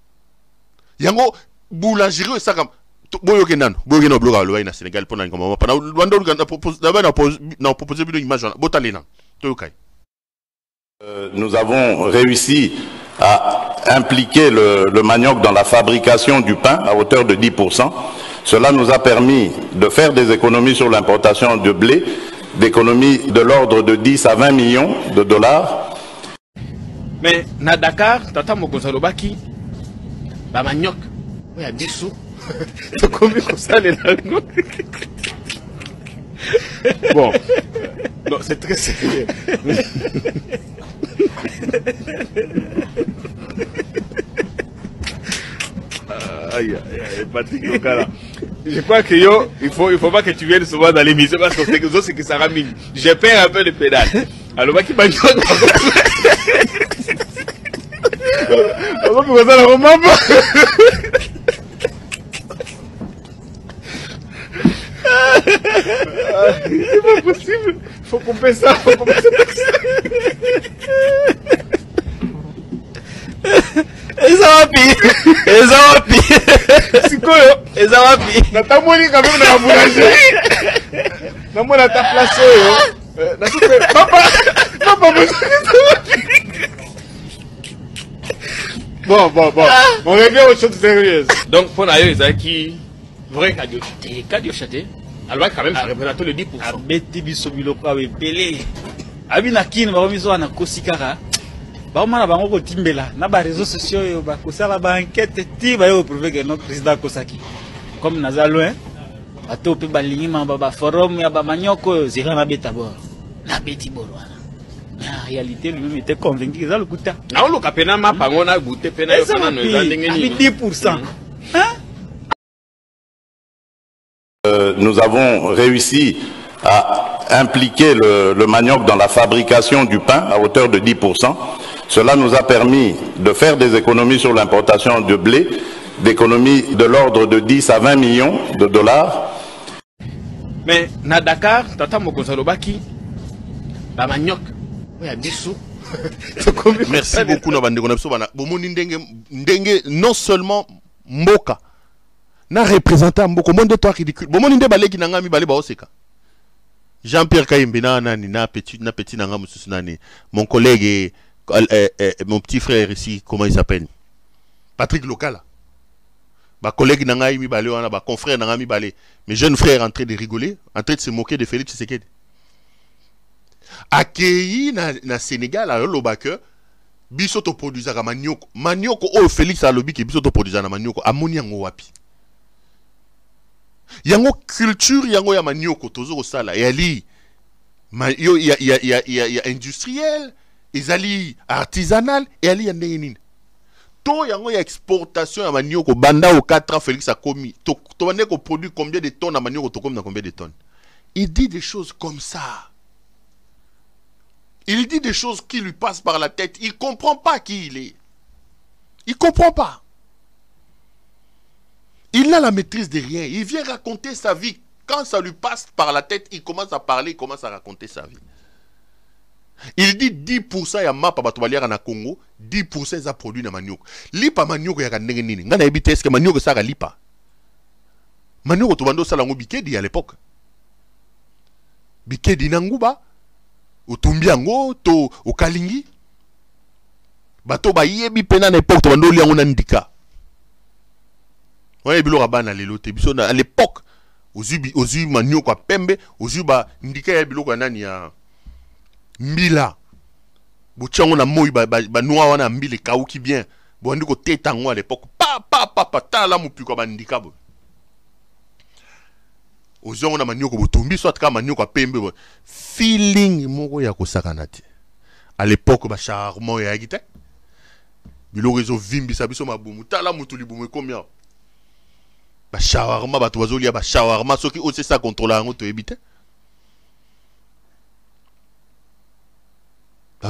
Yango boulangerie saka boyo ke nano bloga aloba na Sénégal pona ngoma mapa na wando na proposer bino image wana botalena to yokai. Nous avons réussi à impliquer le manioc dans la fabrication du pain à hauteur de 10%. Cela nous a permis de faire des économies sur l'importation de blé, d'économies de l'ordre de 10 à 20 millions de dollars. Mais na Dakar, tata mokonsalobaki, ba manioc, oya biso, to komi kosalela ngo. Bon, non, c'est très sérieux. Aïe, Patrick Lokala. Je crois que yo, il faut pas que tu viennes souvent dans l'émission parce que c'est que ça ramène. Je perds un peu de pédale. Alors, qui m'a dit, c'est pas possible. Faut couper ça. Eza wapi sikoyo eza wapi natamoni quand même na la boulangerie namona ta place oyo na soupe papa bon on revient aux choses sérieuses donc pour nayo ezaki vrai cadio chate alors quand même ça représente le 10%. Abeti biso biloko awe pelé abina kini ba miso na kosikara ba mana bango ko timbela na ba réseaux sociaux yo ba kosala ba enquête ti ba yo prouver que notre président Kosaki comme naza loin bato pe balingi ma ba forum ya ba manyoko zera na beta bord na beti bord wana en réalité lui-même était convaincu que ça le kuta na on lo kapena ma pango na goûter pena yo na no ndenge ni 10%. Hein? Nous avons réussi à impliquer le manioc dans la fabrication du pain à hauteur de 10%. Cela nous a permis de faire des économies sur l'importation de blé, d'économies de l'ordre de 10 à 20 millions de dollars. Mais na Dakar, tata Mokosalobaki, ba manioc, oya biso. Merci beaucoup na bande konapso bana. Bomoni ndenge non seulement mboka na représentant mboko monde toi ridicule. Bomoni nde baleki na ngami bale ba oseka. Jean-Pierre Kayimbe na petit nanga mususu nani. Mon collègue mon petit frère ici, comment il s'appelle? Patrick Lokala. Ma collègue nanga mi balé wana ba confrère nanga mi balé. Mes jeunes frères en train de rigoler, en train de se moquer de Félix Tshisekedi. Accueilli na Sénégal à l'obake biso to produisaka manioko. Manioko o Félix alobi ke biso to produisaka na manioko amoni yango wapi. Yango culture yango ya manioko tozo sala yali ya industriel ezali artisanal et ali yandenge nini. To yango ya exportation ya manioko banda au 4 ans Félix a commis. To bande ko produit combien de tonnes na manioko to comme na combien de tonnes. Il dit des choses comme ça. Il dit des choses qui lui passent par la tête. Il ne comprend pas qui il est. Il ne comprend pas. Il n'a la maîtrise de rien. Il vient raconter sa vie. Quand ça lui passe par la tête, il commence à parler, il commence à raconter sa vie. Il dit 10% ya mapa batobaliara na Congo, 10% za produit na manioko. Lipa manioko ya ndenge nini. Ngana ebite eske manioko saka lipa. Manioko to bando sala ngo bikedi à l'époque. Bikedi na nguba utumbi yango to okalingi bato ba yebi pena na époque to bando liango na ndika. Ouais bilo rabana lelo te biso à l'époque ozu manioko a pembe ozu ba ndika ya bilo kwa nani ya mbila bochango na moi ba noa wana mbile kauki bien bo ndiko tetango à l'époque pa tala mupiko ba ndika bo ozongo na manioko botumbi soit ka manioko a pembe bo feeling moko ya kosakana te à l'époque ba charmant ya gite bilo rezo vimbisa biso mabumu tala mutu libumu combien ba shawarma ba tozolia ba shawarma soki o c'est ça contrôler ngo to ebite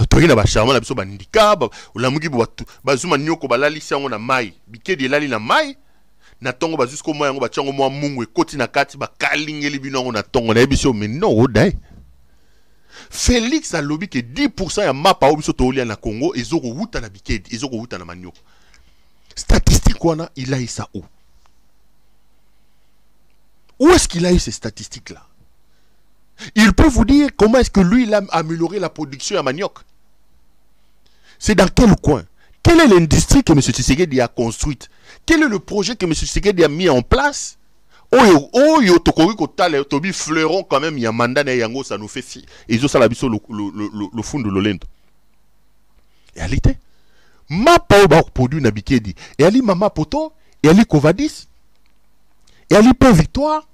toki na ba shawarma na biso ba ndika ba ulamuki ba zuma nyoko balalisi yango na mai bikedi elali na mai na tongo ba jusqu'au moya yango ba tchango mwa mungu ekoti na kati ba kalingeli bino yango na tongo na ebiso mais non odai Félix a lobby que 10% ya mapa o biso to olia na Congo ezoko wuta na bikedi ezoko wuta na manioko statistique wana il a eu ça où? Où est-ce qu'il a eu ces statistiques-là? Il peut vous dire comment est-ce que lui, il a amélioré la production à manioc. C'est dans quel coin? Quelle est l'industrie que M. Tshisekedi a construite? Quel est le projet que M. Tshisekedi a mis en place? Oh, yo, tokori kotale, tobi fleuron quand même, il y a mandat na yango, ça nous fait fi. Et ils ont salabiso le fond de l'Olendo. Et elle était. Ma pa ba produit na bikedi. Et elle mama poto, et elle Covadis. Et ali pour victoire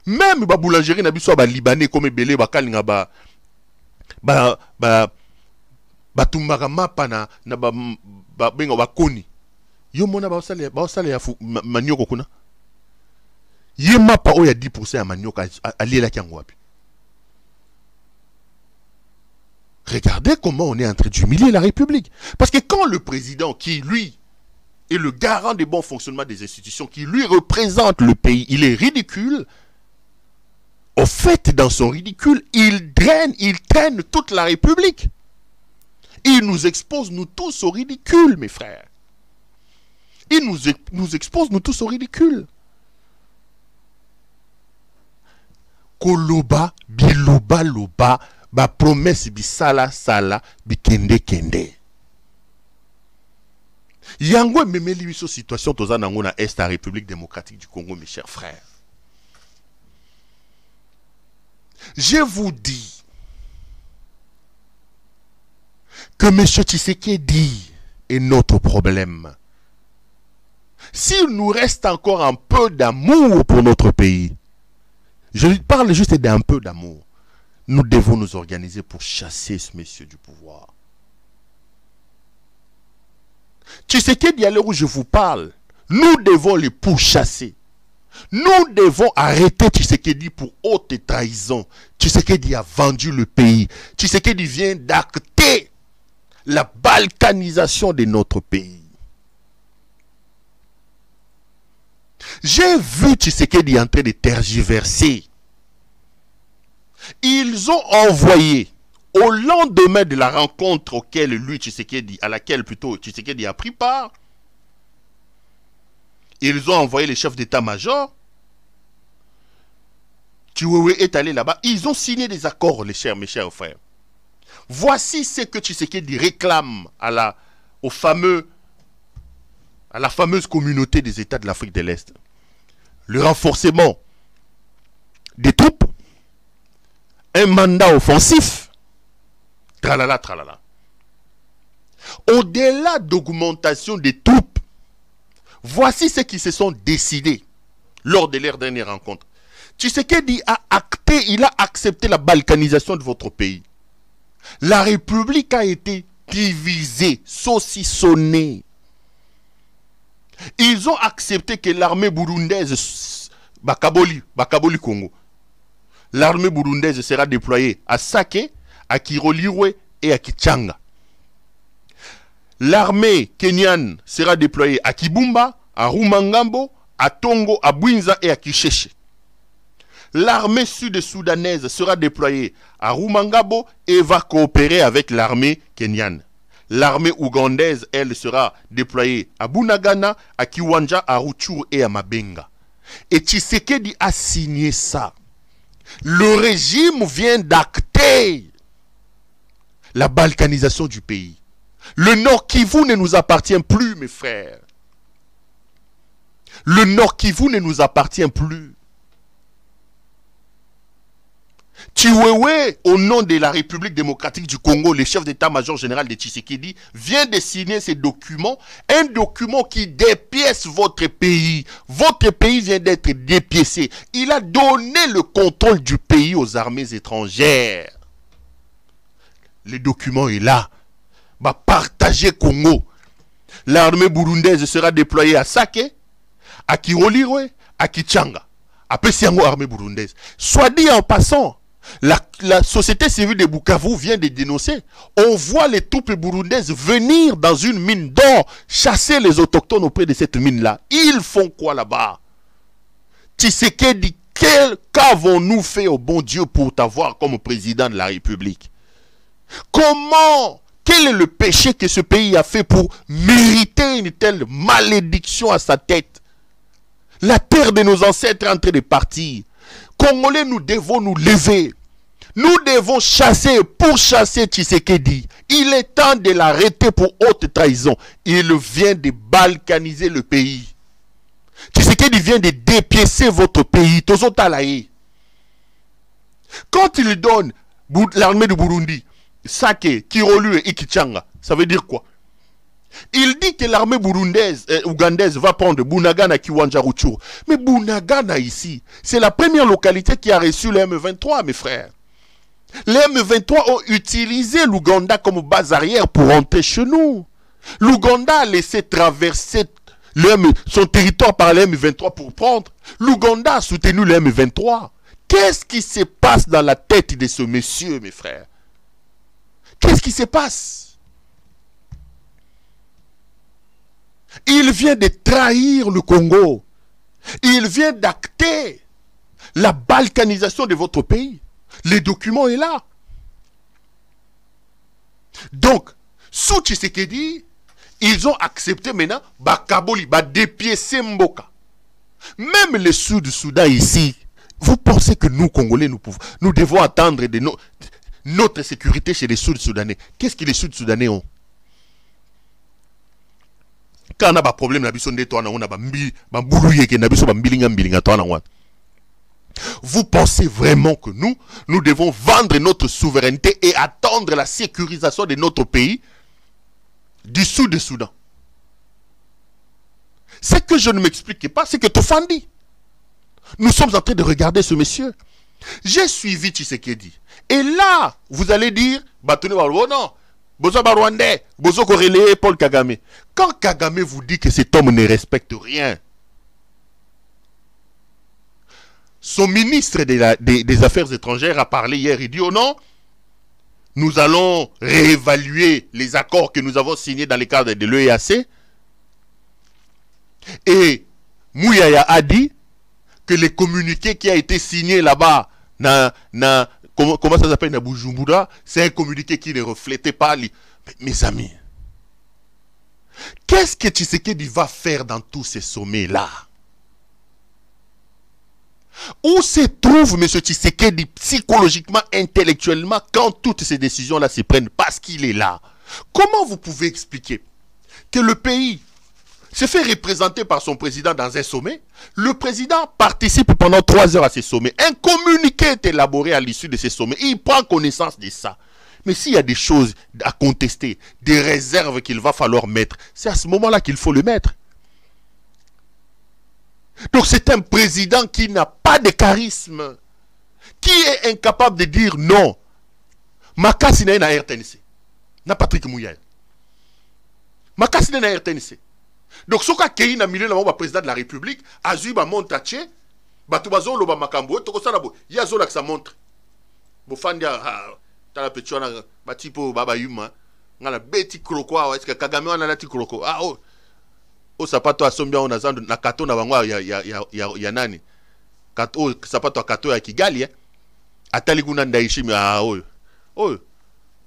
même ba boulangerie na biso ba libanais comme belé ba kalinga ba tumbaka mapa na ba benga ba koni Yo mona ba osale ya manioko kuna. Ye mapa oya 10% ya manioko aliela ki yango wapi. Regardez comment on est en train d'humilier la République. Parce que quand le président, qui lui est le garant des bons fonctionnements des institutions, qui lui représente le pays, il est ridicule, au fait, dans son ridicule, il traîne toute la République. Il nous expose, nous tous, au ridicule, mes frères. Il nous expose, nous tous, au ridicule. Koloba, biloba, loba, ba promesse bi sala sala bi kende kende. Yango memeli biso situation toza nango na est la République démocratique du Congo, mes chers frères. Je vous dis que M. Tshisekedi est notre problème. S'il nous reste encore un peu d'amour pour notre pays, je parle juste d'un peu d'amour, nous devons nous organiser pour chasser ce monsieur du pouvoir. Tshisekedi, à l'heure où je vous parle, nous devons les pourchasser. Nous devons arrêter Tshisekedi pour haute trahison. Tshisekedi a vendu le pays. Tshisekedi vient d'acter la balkanisation de notre pays. J'ai vu Tshisekedi en train de tergiverser. Ils ont envoyé, au lendemain de la rencontre à laquelle Tshisekedi a pris part, ils ont envoyé les chefs d'état-major. Chiwewe est allé là-bas. Ils ont signé des accords, mes chers frères. Voici ce que Tshisekedi réclame à la fameuse communauté des États de l'Afrique de l'Est. Le renforcement des troupes, un mandat offensif, tralala, tralala. Au-delà d'augmentation des troupes, voici ce qui se sont décidés lors de leur dernière rencontre. Tshisekedi a accepté la balkanisation de votre pays. La République a été divisée, saucissonnée. Ils ont accepté que l'armée burundaise, Bakaboli Congo, l'armée burundaise sera déployée à Sake, à Kiroliwe et à Kichanga. L'armée kenyane sera déployée à Kibumba, à Rumangambo, à Tongo, à Bwinza et à Kisheshe. L'armée sud-soudanaise sera déployée à Rumangabo et va coopérer avec l'armée kenyane. L'armée ougandaise, elle, sera déployée à Bunagana, à Kiwanja, à Rutshuru et à Mabenga. Et Tshisekedi a signé ça. Le régime vient d'acter la balkanisation du pays. Le Nord Kivu ne nous appartient plus, mes frères. Le Nord Kivu ne nous appartient plus. Chiwewe, au nom de la République démocratique du Congo, le chef d'état-major général de Tshisekedi, vient de signer ce document, un document qui dépièce votre pays. Votre pays vient d'être dépiécé. Il a donné le contrôle du pays aux armées étrangères. Le document est là. Va partager Congo. L'armée burundaise sera déployée à Sake, à Kiroliwe, à Kichanga. Après, c'est une armée burundaise. Soit dit en passant, la société civile de Bukavu vient de dénoncer. On voit les troupes burundaises venir dans une mine d'or, chasser les autochtones auprès de cette mine-là. Ils font quoi là-bas? Tshisekedi, qu'avons-nous fait au bon Dieu pour t'avoir comme président de la République? Comment? Quel est le péché que ce pays a fait pour mériter une telle malédiction à sa tête? La terre de nos ancêtres est en train de partir. Congolais, nous devons nous lever. Nous devons chasser, pourchasser Tshisekedi. Il est temps de l'arrêter pour haute trahison. Il vient de balkaniser le pays. Tshisekedi vient de dépiécer votre pays. Tozotalaye. Quand il donne l'armée du Burundi, Sake, Kirolu et Kichanga, ça veut dire quoi? Il dit que l'armée burundaise, ougandaise va prendre Bunagana, Kiwanja, Rutshuru. Mais Bunagana ici, c'est la première localité qui a reçu les M23, mes frères. Les M23 ont utilisé l'Ouganda comme base arrière pour rentrer chez nous. L'Ouganda a laissé traverser son territoire par le M23 pour prendre. L'Ouganda a soutenu le M23. Qu'est-ce qui se passe dans la tête de ce monsieur, mes frères? Qu'est-ce qui se passe? Il vient de trahir le Congo. Il vient d'acter la balkanisation de votre pays. Le document est là. Donc, sous Tshisekedi, ils ont accepté maintenant Bakaboli, dépiécer Mboka. Même le sud du Soudan ici, vous pensez que nous, Congolais, nous devons attendre de notre sécurité chez les Sud-Soudanais? Qu'est-ce que les Sud-Soudanais ont? Quand on a un problème, vous pensez vraiment que nous devons vendre notre souveraineté et attendre la sécurisation de notre pays du Sud du Soudan? Ce que je ne m'explique pas, c'est que Tofandi, nous sommes en train de regarder ce monsieur. J'ai suivi Tshisekedi. Et là, vous allez dire, oh non, Bozo Rwandais, Bozo Korélé, Paul Kagame. Quand Kagame vous dit que cet homme ne respecte rien, son ministre des Affaires étrangères a parlé hier, il dit, oh non, nous allons réévaluer les accords que nous avons signés dans le cadre de l'EAC. Et Mouyaya a dit que le communiqué qui a été signé là-bas, comment ça s'appelle, na Bujumbura, c'est un communiqué qui ne reflétait pas les... Mes amis, qu'est-ce que Tshisekedi va faire dans tous ces sommets-là? Où se trouve M. Tshisekedi psychologiquement, intellectuellement, quand toutes ces décisions-là se prennent? Parce qu'il est là. Comment vous pouvez expliquer que le pays se fait représenter par son président dans un sommet? Le président participe pendant 3 heures à ces sommets. Un communiqué est élaboré à l'issue de ces sommets. Il prend connaissance de ça. Mais s'il y a des choses à contester, des réserves qu'il va falloir mettre, c'est à ce moment-là qu'il faut le mettre. Donc c'est un président qui n'a pas de charisme, qui est incapable de dire non. Makasi na RTNC. Na Patrick Mouyaya. Makasi na RTNC. Donc, ce qui est milieu de président de la République, Azui ba montaché, batubazo lo ba makambo, toko sana bo, ya zo la sa montre. Bo fandia tala petchona batipo baba yuma, ngala beti kroko est-ce que Kagame wana lati kroko? Ah oh. O sapato asombia ona zando na kato na bangwa ya nani? Kato sapato kato ya Kigali atali guna ndaishimi ah oh.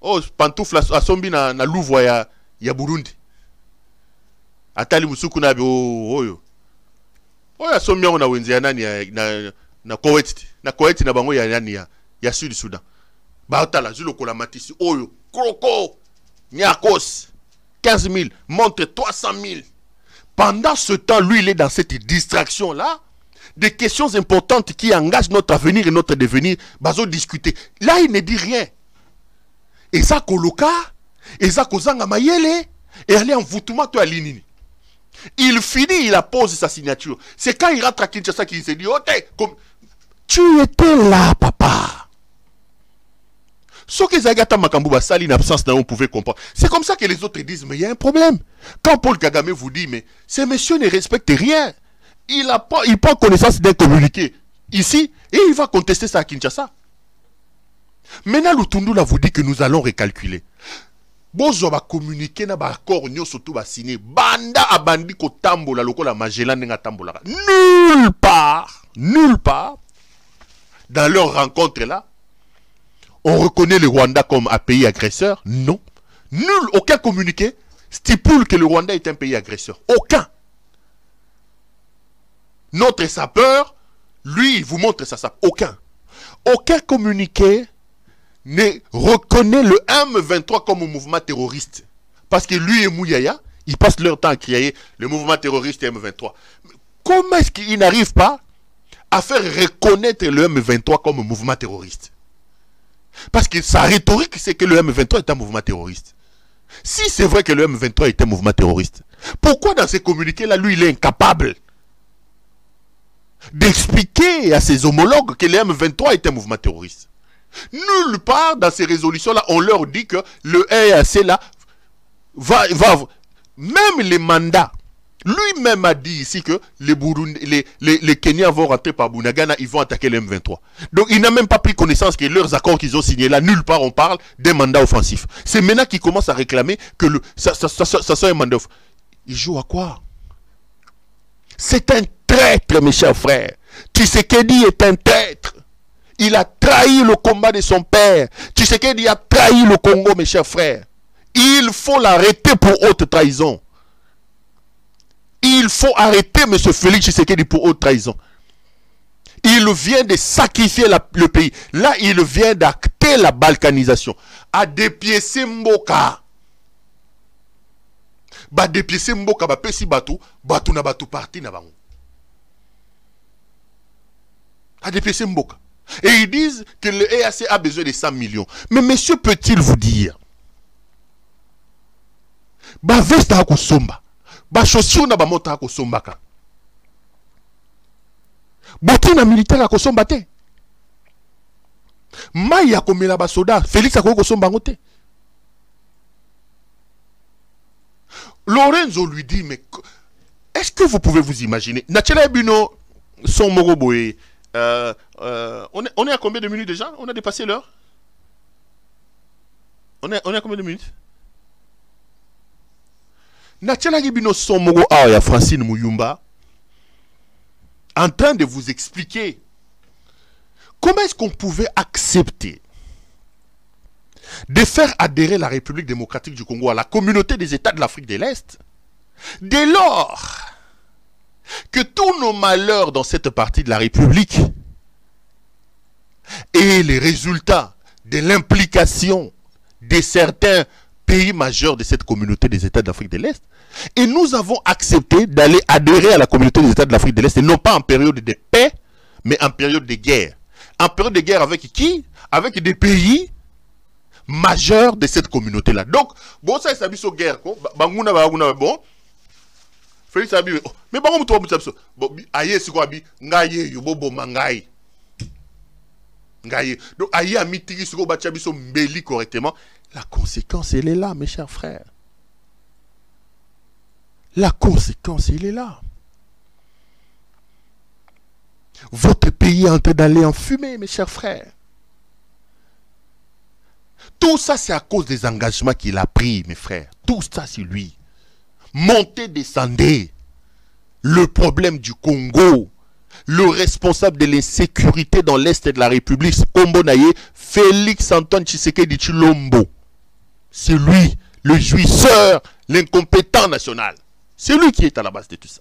Oh pantoufle asombi na Louvre ya Burundi. Atali musuku na oyo asombi yango na wenze ya nani na Kuwait na bango ya nani ya Sud Soudan. Baotala zulo kola matisi oyo kroko nyakos 15 000 montre 300 000. Pendant ce temps, lui, il est dans cette distraction-là, des questions importantes qui engagent notre avenir et notre devenir, bazo discuter. Là, il ne dit rien. Et ça, Koloka, et ça, Kozanga Mayele, et aller en voûtement, toi, Linini. Il finit, il appose sa signature. C'est quand il rentre à Kinshasa qu'il s'est dit, oh, comme... tu étais là, papa. Ce que Zagata Makambouba Sali, en absence, on pouvait comprendre. C'est comme ça que les autres disent, mais il y a un problème. Quand Paul Kagame vous dit, mais ce monsieur ne respecte rien. Il prend connaissance d'un communiqué ici, et il va contester ça à Kinshasa. Maintenant, Lutundula vous dit que nous allons recalculer. Bozo va communiquer na ba accord nyo surtout va signer. Banda abandi ko tambola lokola Magellan nga tambola. Nulle part, dans leur rencontre là, on reconnaît le Rwanda comme un pays agresseur? Non. Aucun communiqué stipule que le Rwanda est un pays agresseur. Aucun. Notre sapeur, lui, il vous montre sa sape. Aucun communiqué ne reconnaît le M23 comme un mouvement terroriste. Parce que lui et Mouyaya, ils passent leur temps à crier le mouvement terroriste M23. Comment est-ce qu'ils n'arrivent pas à faire reconnaître le M23 comme un mouvement terroriste? Parce que sa rhétorique, c'est que le M23 est un mouvement terroriste. Si c'est vrai que le M23 est un mouvement terroriste, pourquoi dans ces communiqués-là, lui, il est incapable d'expliquer à ses homologues que le M23 est un mouvement terroriste? Nulle part dans ces résolutions-là, on leur dit que le EAC là va même les mandats Lui-même a dit ici que les Kenyans vont rentrer par Bunagana, ils vont attaquer le M23. Donc il n'a même pas pris connaissance que leurs accords qu'ils ont signés là, nulle part on parle d'un mandat offensif. C'est maintenant qu'ils commencent à réclamer que ça soit un mandat offensif. Il joue à quoi? C'est un traître, mes chers frères. Tshisekedi est un traître. Il a trahi le combat de son père. Tshisekedi a trahi le Congo, mes chers frères. Il faut l'arrêter pour haute trahison. Il faut arrêter M. Félix Tshisekedi pour haute trahison. Il vient de sacrifier le pays. Là, il vient d'acter la balkanisation. A dépiécer Mboka. Ba dépiécer Mboka, ba pesi batu, batu na batu parti na bango. A dépiécer Mboka. Et ils disent que le EAC a besoin de 100 millions. Mais monsieur peut-il vous dire, ba veste ha kosomba, ba chaussure na ba mota ha kosomba ka. Boti na militaire ha kosomba te. Mai ya komela ba soda, Félix ha kosomba ngote. Lorenzo lui dit, mais est-ce que vous pouvez vous imaginer? Natchela Bino, son Moroboé, on est à combien de minutes déjà? On a dépassé l'heure? On est à combien de minutes? Natchela Bino, son Moro, il y a Francine Mouyumba, en train de vous expliquer comment est-ce qu'on pouvait accepter de faire adhérer la République démocratique du Congo à la communauté des États de l'Afrique de l'Est, dès lors que tous nos malheurs dans cette partie de la République et les résultats de l'implication de certains pays majeurs de cette communauté des États de l'Afrique de l'Est, et nous avons accepté d'aller adhérer à la communauté des États de l'Afrique de l'Est, et non pas en période de paix, mais en période de guerre. En période de guerre avec qui? Avec des pays majeur de cette communauté-là. Donc, bon, ça, c'est une guerre. Bon, Félix a dit, mais bon, bon, aïe, c'est quoi, ngaye, yobo, mangaye. Ngaye. Donc, aïe, a mis tiri, sur bachabiso, mbeli correctement. La conséquence, elle est là, mes chers frères. La conséquence, elle est là. Votre pays est en train d'aller en fumée, mes chers frères. Tout ça, c'est à cause des engagements qu'il a pris, mes frères. Tout ça, c'est lui. Montez, descendez. Le problème du Congo. Le responsable de l'insécurité dans l'Est de la République, Kombonaye, Félix Antoine Tshisekedi Tshilombo. C'est lui, le jouisseur, l'incompétent national. C'est lui qui est à la base de tout ça.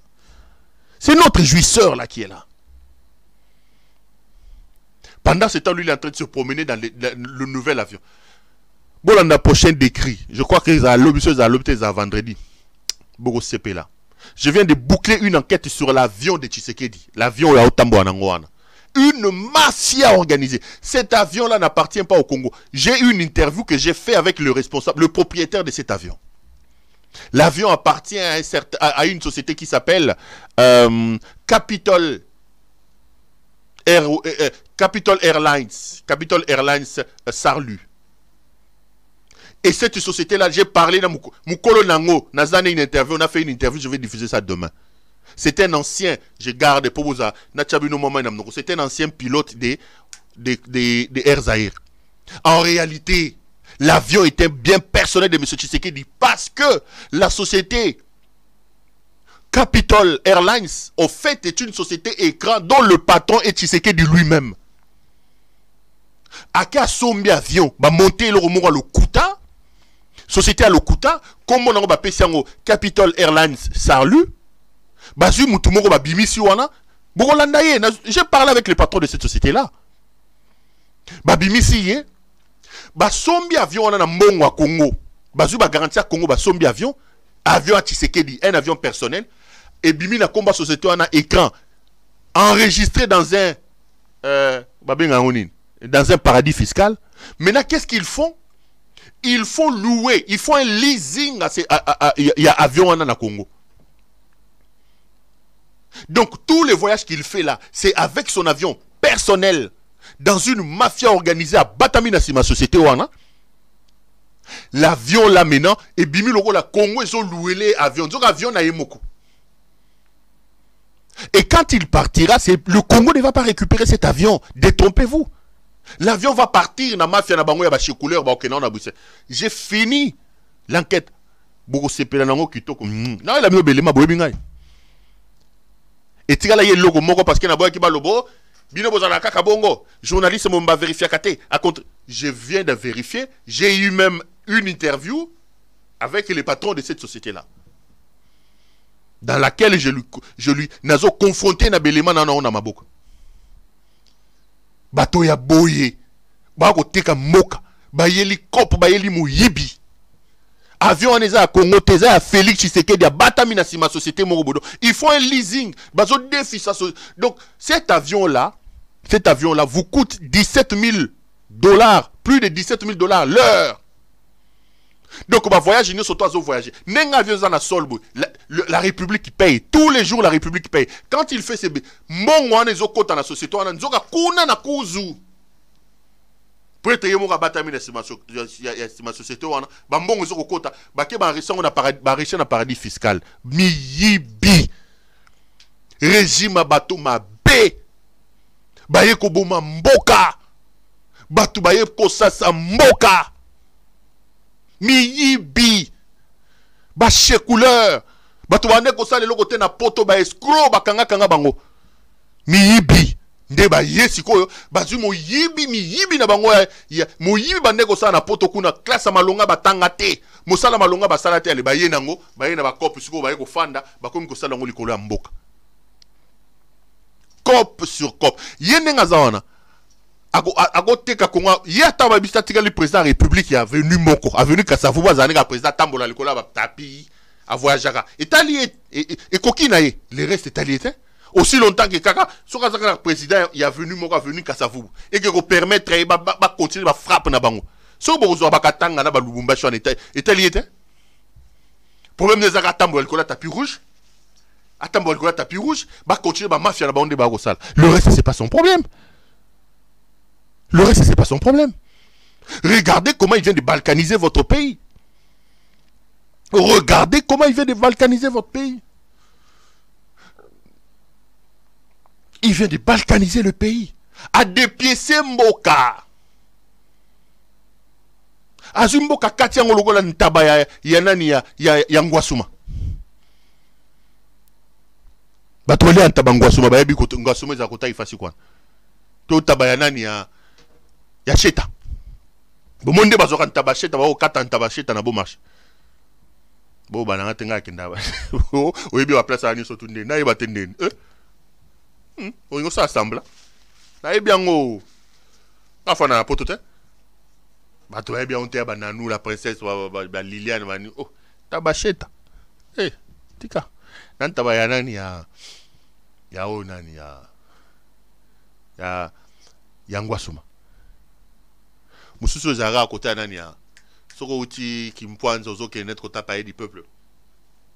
C'est notre jouisseur là qui est là. Pendant ce temps, lui, il est en train de se promener dans le nouvel avion. Bon, on a prochain décrit. Je crois que c'est à vendredi. Bogo CP là. Je viens de boucler une enquête sur l'avion de Tshisekedi. L'avion à Otambo Anangwana. Une mafia organisée. Cet avion-là n'appartient pas au Congo. J'ai eu une interview que j'ai fait avec le responsable, le propriétaire de cet avion. L'avion appartient à une société qui s'appelle Capital Airlines. Capital Airlines Sarlu. Et cette société-là, j'ai parlé dans Moukolo Nango, une interview, on a fait une interview, je vais diffuser ça demain. C'est un ancien, je garde pour vous, c'est un ancien pilote des Air Zahir. En réalité, l'avion était bien personnel de M. Tshisekedi parce que la société Capital Airlines, au fait, est une société écran dont le patron est Tshisekedi lui-même. Aka sombi avion, ba monter le remorque à l'Okuta. Société à l'Okuta, comme on a appelé Capital Airlines Sarlu, Bazu Mutumoro Babimisi wana, Bogolandaye, j'ai parlé avec le patron de cette société-là. Babimisi ye, Basombi avion wana na mbongo à Congo, Bazu ba garantir Congo Basombi avion à Tshisekedi, un avion personnel, et Bimi na combat société wana écran, enregistré dans un dans un paradis fiscal. Maintenant, qu'est-ce qu'ils font? Ils font louer, ils font un leasing à avion en Congo. Donc, tous les voyages qu'il fait là, c'est avec son avion personnel dans une mafia organisée à Batamina, c'est ma société. L'avion là maintenant, et Bimi Logo la Congo, ils ont loué les avions. Donc, avion na yemoko. Et quand il partira, le Congo ne va pas récupérer cet avion. Détrompez-vous. L'avion va partir na mafia na bango ya ba couleur ba okena na buse. J'ai fini l'enquête. Boko sepela nango kitoko. Na la mio belema boyebi ngai. Et tigala ye logo moko parce que na boya ki ba lobo, bino bozana kaka bongo. Journaliste mo mba vérifier kate. Je viens de vérifier, j'ai eu même une interview avec les patrons de cette société-là. Dans laquelle je lui nazo confronté na belema na na maboko. Bato ya boye bako teka moka bayeli kop bayeli muyibi avion aneza Congo teza ya Félix Tshisekedi ya batami na sima société morobodo. Il faut un leasing bazo défi ça. Donc cet avion là vous coûte 17 000 $, plus de 17 000 $ l'heure. Donc on va voyager, nous surtout à voyager. N'enga avion na solbo, la République qui paye tous les jours, la République qui paye. Quand il fait ces mon wana ezokota na société wana nzoka kuna na kuzu. Prêtre yemo ka batami na sima société wana, ba mbongo ezokota, ba ke ba richesse na paradis fiscal. Miyibi. Régime bato mabe. Baye ko boma mboka. Bato baye ko sasa mboka. Miyibi ba checouleur bato bande ko sala loko te na poto ba escroc ba kanga bango miyibi nde ba yesi koyo bazu miyibi na bango ya moyibi bande ko sala na poto kuna classe malonga batanga te mosala malonga basala te ale ba ye nango ba ye na ba cop siko ba ye ko fanda ba komi ko sala ngo likolo ya mboka cop sur cop yende ngazawana Ago teka konga yata ba bisa tika le président de la République a venu moko a venu Kasavu bazane ka président tambola likola ba tapi a voyagera Italie et kokina ye le reste italien aussi longtemps que kaka soka zaka président il a venu moko a venu Kasavu et que ko permettre ba continuer ba frappe na bango so bozo ba katanga na ba Lubumbashi en italien problème des zaka tambola likola tapis rouge atambola likola tapis rouge ba continuer ba mafia na bango de ba ko sala le reste c'est pas son problème. Le reste, c'est pas son problème. Regardez comment il vient de balkaniser votre pays. Regardez comment il vient de balkaniser votre pays. Il vient de balkaniser le pays. À dépiécer Mboka. Azumboka katia ngologola ntaba ya nani ya Ngwasuma. Batole ntaba Ngwasuma bayebi ko Ngwasuma za kota ifasi kwa. To taba ya nani ya Cheta. Bo monde bazoka ntaba Cheta ba okata ntaba Cheta na bo marché. Bo bananga tenga kenda ba. Oyebi wa place ani sotu nde na yeba tende. O ngo sa assembla. Na yebi ngo afana na poto te. Ba to yebi on te ba nanou la princesse ba Liliane ba ni. Oh, taba Cheta. Tika. Nan taba ya nani ya o nani ya Ngwasuma. Mususu zara côté nani ya soko uti kimpwanza ozoke net kota paye du peuple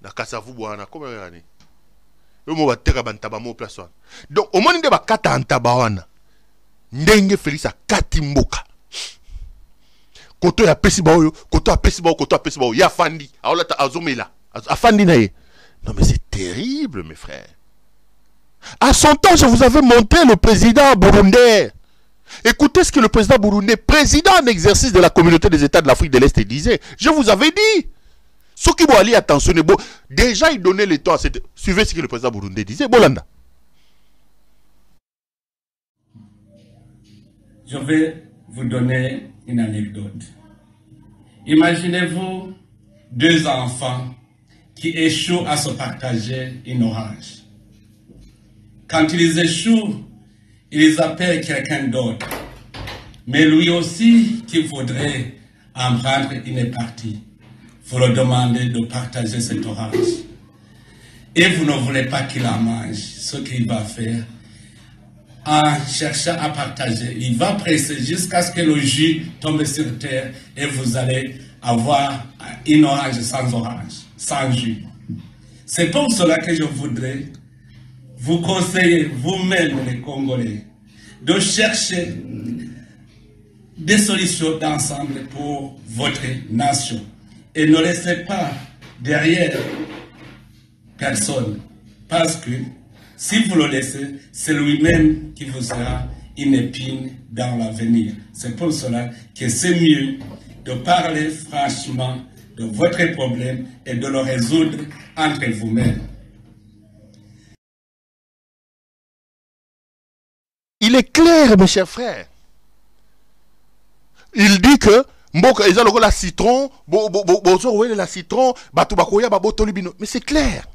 na Kasavu bwana comme yani yo mo bateka bantaba mo place wana donc au moins nde bakata antaba wana ndenge Félix akati mboka koto ya pesi ba oyo koto ya pesi ba ya fandi aolata azomela afandi na ye. Non mais c'est terrible mes frères. À son temps je vous avais montré le président burundais. Écoutez ce que le président burundais, président en exercice de la communauté des États de l'Afrique de l'Est, disait. Je vous avais dit. Ce qui vont aller attention, déjà il donnait le temps à cette... Suivez ce que le président burundais disait. Bolanda. Je vais vous donner une anecdote. Imaginez-vous deux enfants qui échouent à se partager une orange. Quand ils échouent, ils appellent quelqu'un d'autre. Mais lui aussi, qui voudrait en prendre une partie, vous le demandez de partager cette orange. Et vous ne voulez pas qu'il en mange. Ce qu'il va faire, en cherchant à partager, il va presser jusqu'à ce que le jus tombe sur terre et vous allez avoir une orange, sans jus. C'est pour cela que je voudrais vous conseillez vous-même les Congolais de chercher des solutions d'ensemble pour votre nation et ne laissez pas derrière personne parce que Si vous le laissez, c'est lui-même qui vous sera une épine dans l'avenir. C'est pour cela que c'est mieux de parler franchement de votre problème et de le résoudre entre vous-mêmes. Il est clair, mes chers frères. Il dit que Mboka eza la citron, la citron, mais c'est clair.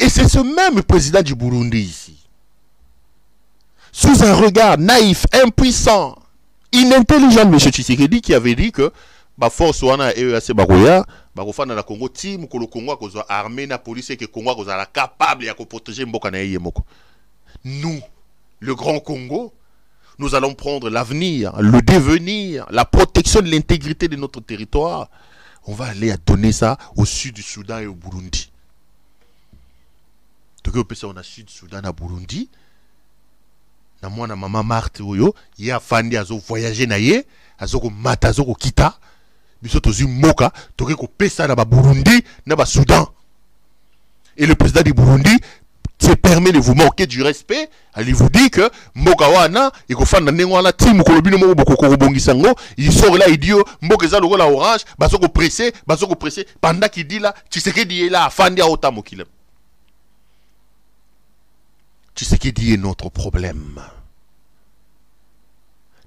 Et c'est ce même président du Burundi ici, sous un regard naïf, impuissant, inintelligent de M. Tshisekedi, qui avait dit que force wana EAC bakoya bakofana na Congo team ko le Congo ko armée na police et que Congo ko la capable ya ko protéger mboka na yemoko. Nous, le grand Congo, nous allons prendre l'avenir, le devenir, la protection de l'intégrité de notre territoire. On va aller donner ça au sud du Soudan et au Burundi. Donc on a sud Soudan et Burundi. Na mwana mama Marthe oyo ya fandi azo voyager na ye, azo ko mata azo ko kita. Biso tozi moka toke ko pesa na ba Burundi na ba Soudan. Et le président du Burundi se permet de vous manquer du respect. Allez vous dire que Mokawana et ko fanda nengwana team ko lobino mo boko ko bongisango, il sort là il dit Moka za logo la orange, basoko pressé pendant qu'il dit là Tshisekedi est là fandi a otamo kilem. Tshisekedi est notre problème.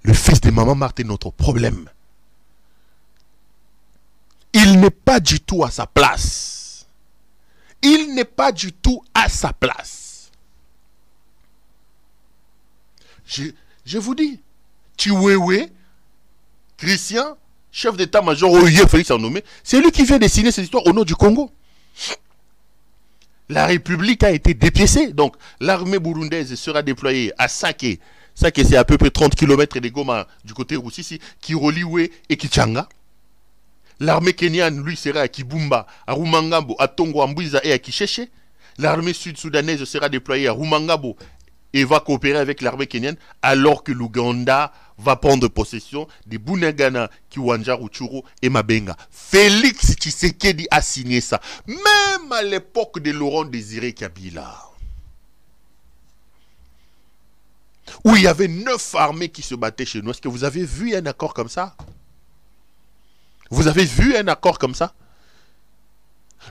Le fils de maman Marthe est notre problème. Il n'est pas du tout à sa place. Il n'est pas du tout à sa place. Je vous dis, Chiwewe, Christian, chef d'état-major Oye Félix Annomé, c'est lui qui vient de signer cette histoire au nom du Congo. La République a été dépiécée. Donc, l'armée burundaise sera déployée à Sake. Sake, c'est à peu près 30 km de Goma, du côté Roussissi, qui relie Oué et Kichanga. L'armée kenyane, lui, sera à Kibumba, à Rumangabo, à Tongo, à Mbouiza et à Kisheshe. L'armée sud-soudanaise sera déployée à Rumangabo et va coopérer avec l'armée kenyane, alors que l'Ouganda va prendre possession de Bunagana, Kiwanja, Ruchuru et Mabenga. Félix Tshisekedi a signé ça, même à l'époque de Laurent Désiré Kabila, où il y avait 9 armées qui se battaient chez nous. Est-ce que vous avez vu un accord comme ça? Vous avez vu un accord comme ça?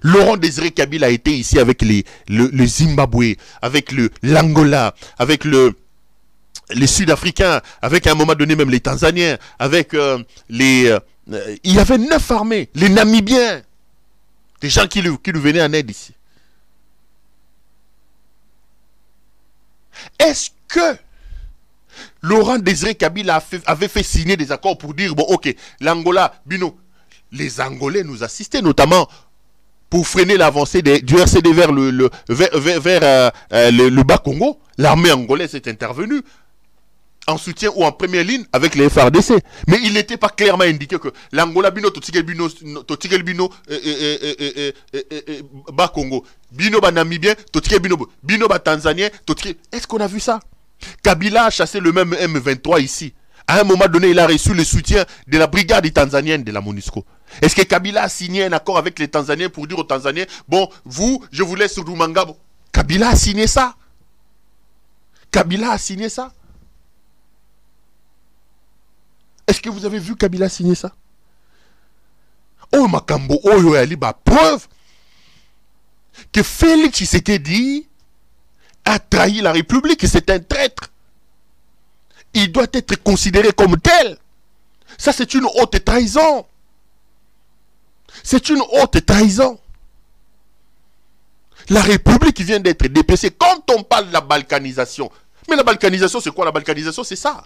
Laurent Désiré Kabila a été ici avec le Zimbabwe, avec l'Angola, avec les Sud-Africains, avec à un moment donné même les Tanzaniens, avec il y avait 9 armées, les Namibiens, des gens qui lui venaient en aide ici. Est-ce que Laurent Désiré Kabila avait fait signer des accords pour dire, bon ok, l'Angola, Bino, les Angolais nous assistaient notamment pour freiner l'avancée du RCD vers le bas Congo. L'armée angolaise est intervenue en soutien ou en première ligne avec les FARDC. Mais il n'était pas clairement indiqué que l'Angola Bino, Totikel Bino, bas Congo, Bino ba Namibien, Totikel Bino ba Tanzanien, Totikel. Est-ce qu'on a vu ça? Kabila a chassé le même M23 ici. À un moment donné, il a reçu le soutien de la brigade tanzanienne de la MONUSCO. Est-ce que Kabila a signé un accord avec les Tanzaniens pour dire aux Tanzaniens, bon, vous, je vous laisse Rumangabo? Kabila a signé ça. Kabila a signé ça. Est-ce que vous avez vu Kabila signer ça? Oh, Makambo, oh, Yoyali, bah, preuve que Félix Tshisekedi a trahi la République, c'est un traître. Il doit être considéré comme tel. Ça, c'est une haute trahison. C'est une haute trahison. La République vient d'être dépecée. Quand on parle de la balkanisation, mais la balkanisation, c'est quoi la balkanisation? C'est ça.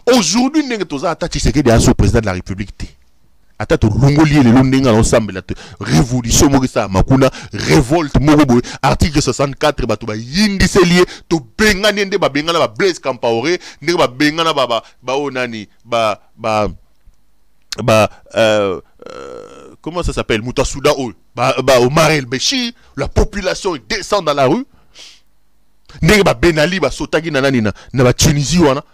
Aujourd'hui, nous avons le président de la République. Atata longolier le londenga ensemble la révolution mogisa makuna révolte mogobo article 64 batu ba yindi selie to bengani nde ba bengana ba Blaise Compaoré nde ba bengana ba onani comment ça s'appelle Moutasouda Omar El Béchir. La population descend dans la rue nde ba Benali ba sotaki na nani na ba Tunisie wana.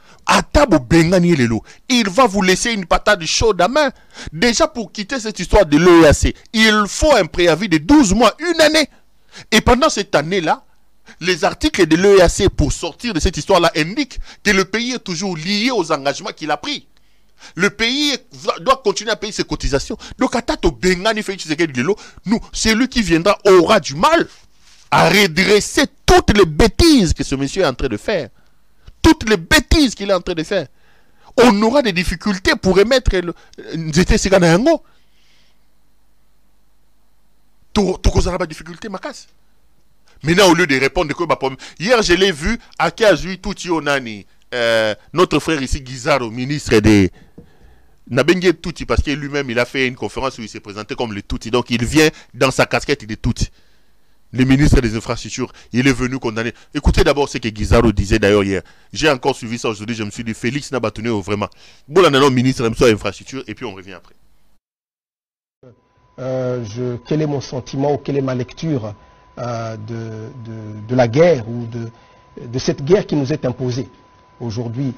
Il va vous laisser une patate chaude à main. Déjà, pour quitter cette histoire de l'EAC, il faut un préavis de 12 mois, une année. Et pendant cette année-là, les articles de l'EAC pour sortir de cette histoire-là indiquent que le pays est toujours lié aux engagements qu'il a pris. Le pays doit continuer à payer ses cotisations. Donc, nous, celui qui viendra aura du mal à redresser toutes les bêtises que ce monsieur est en train de faire. Toutes les bêtises qu'il est en train de faire. On aura des difficultés pour remettre le... Tout causera pas de difficulté, ma casse. Maintenant, au lieu de répondre, hier, je l'ai vu à Kazui Touti Onani, notre frère ici, Guizaro, ministre des... Nabengue Touti, parce que lui-même, il a fait une conférence où il s'est présenté comme le Touti. Donc, il vient dans sa casquette de Touti. Le ministre des Infrastructures, il est venu condamner. Écoutez d'abord ce que Guizaro disait d'ailleurs hier. J'ai encore suivi ça aujourd'hui, je me suis dit, Félix Nabatuneo, vraiment. Bon, là, non, ministre des Infrastructures, et puis on revient après. Quel est mon sentiment ou quelle est ma lecture de la guerre ou de cette guerre qui nous est imposée aujourd'hui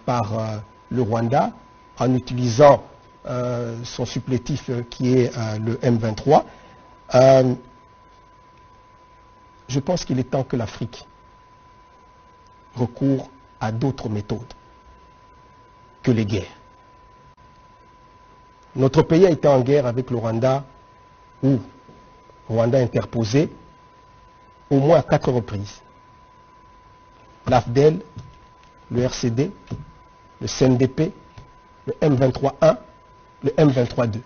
par le Rwanda en utilisant son supplétif qui est le M23. Je pense qu'il est temps que l'Afrique recourt à d'autres méthodes que les guerres. Notre pays a été en guerre avec le Rwanda, où le Rwanda a interposé au moins à 4 reprises. L'AFDEL, le RCD, le CNDP, le M23-1, le M23-2.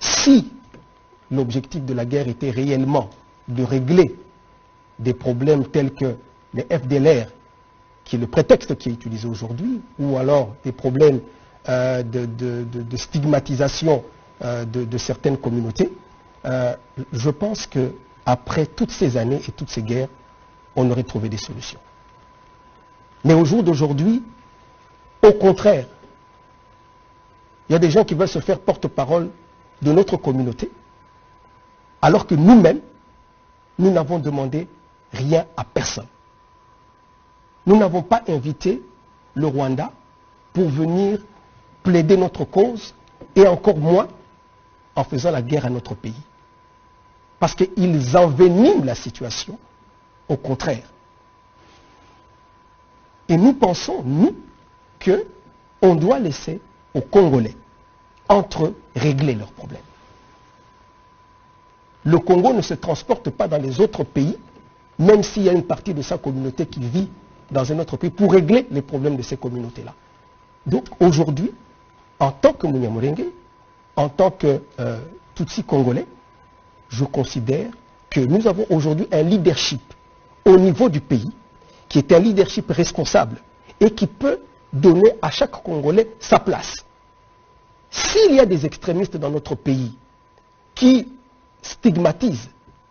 Si l'objectif de la guerre était réellement de régler des problèmes tels que les FDLR, qui est le prétexte qui est utilisé aujourd'hui, ou alors des problèmes de stigmatisation de certaines communautés, je pense qu'après toutes ces années et toutes ces guerres, on aurait trouvé des solutions. Mais au jour d'aujourd'hui, au contraire, il y a des gens qui veulent se faire porte-parole de notre communauté, alors que nous-mêmes, nous n'avons demandé rien à personne. Nous n'avons pas invité le Rwanda pour venir plaider notre cause, et encore moins en faisant la guerre à notre pays. Parce qu'ils enveniment la situation, au contraire. Et nous pensons, nous, qu'on doit laisser aux Congolais, entre eux, régler leurs problèmes. Le Congo ne se transporte pas dans les autres pays, même s'il y a une partie de sa communauté qui vit dans un autre pays, pour régler les problèmes de ces communautés-là. Donc aujourd'hui, en tant que Munyamurenge, en tant que Tutsi congolais, je considère que nous avons aujourd'hui un leadership au niveau du pays, qui est un leadership responsable et qui peut donner à chaque Congolais sa place. S'il y a des extrémistes dans notre pays qui stigmatisent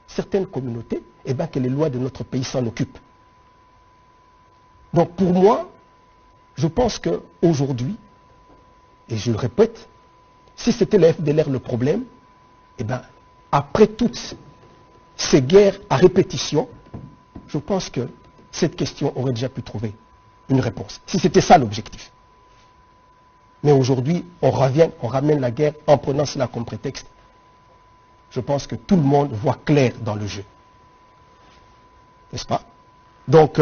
certaines communautés, eh bien que les lois de notre pays s'en occupent. Donc pour moi, je pense qu'aujourd'hui, et je le répète, si c'était le FDLR le problème, eh bien, après toutes ces guerres à répétition, je pense que cette question aurait déjà pu trouver une réponse. Si c'était ça l'objectif. Mais aujourd'hui, on ramène la guerre en prenant cela comme prétexte. Je pense que tout le monde voit clair dans le jeu. N'est-ce pas? Donc,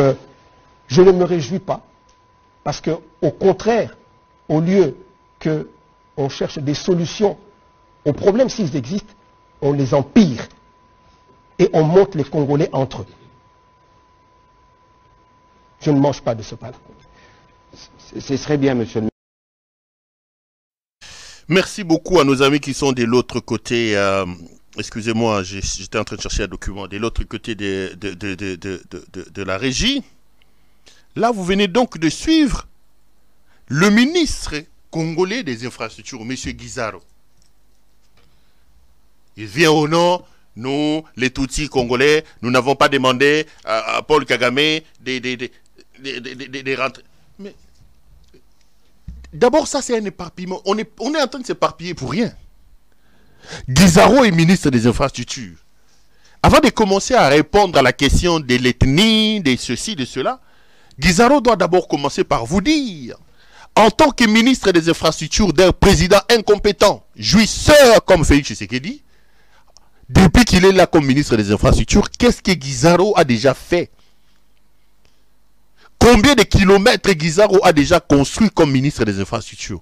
je ne me réjouis pas, parce qu'au contraire, au lieu qu'on cherche des solutions aux problèmes s'ils existent, on les empire et on monte les Congolais entre eux. Je ne mange pas de ce pain-là. Ce serait bien, monsieur le ministre. Merci beaucoup à nos amis qui sont de l'autre côté. Excusez-moi, j'étais en train de chercher un document. De l'autre côté de la régie. Là, vous venez donc de suivre le ministre congolais des infrastructures, M. Guizaro. Il vient au nom, nous, les Tutsis congolais, nous n'avons pas demandé à Paul Kagame des rentrées. Mais d'abord, ça c'est un éparpillement. On est en train de s'éparpiller pour rien. Guizaro est ministre des infrastructures. Avant de commencer à répondre à la question de l'ethnie, de ceci, de cela, Guizaro doit d'abord commencer par vous dire, en tant que ministre des infrastructures d'un président incompétent, jouisseur comme Félix Tshisekedi, Depuis qu'il est là comme ministre des Infrastructures, qu'est-ce que Guizaro a déjà fait? Combien de kilomètres Guizaro a déjà construit comme ministre des Infrastructures?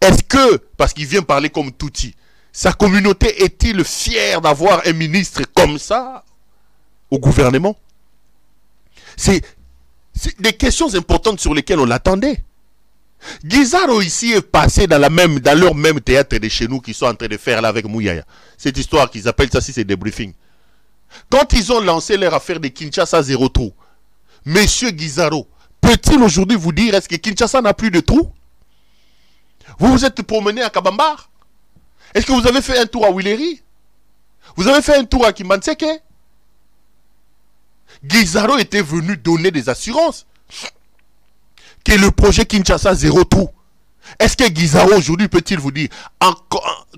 Est-ce que, parce qu'il vient parler comme Touti, sa communauté est-il fière d'avoir un ministre comme ça au gouvernement? C'est des questions importantes sur lesquelles on l'attendait. Guizaro ici est passé dans leur même théâtre de chez nous qu'ils sont en train de faire là avec Mouyaya. Cette histoire qu'ils appellent ça, si c'est des briefings. Quand ils ont lancé leur affaire de Kinshasa zéro trou, Monsieur Guizaro, peut-il aujourd'hui vous dire est-ce que Kinshasa n'a plus de trou? Vous vous êtes promené à Kabambar? Est-ce que vous avez fait un tour à Willeri? Vous avez fait un tour à Kimanseke? Guizaro était venu donner des assurances que le projet Kinshasa zéro trou. Est-ce que Guizaro aujourd'hui peut-il vous dire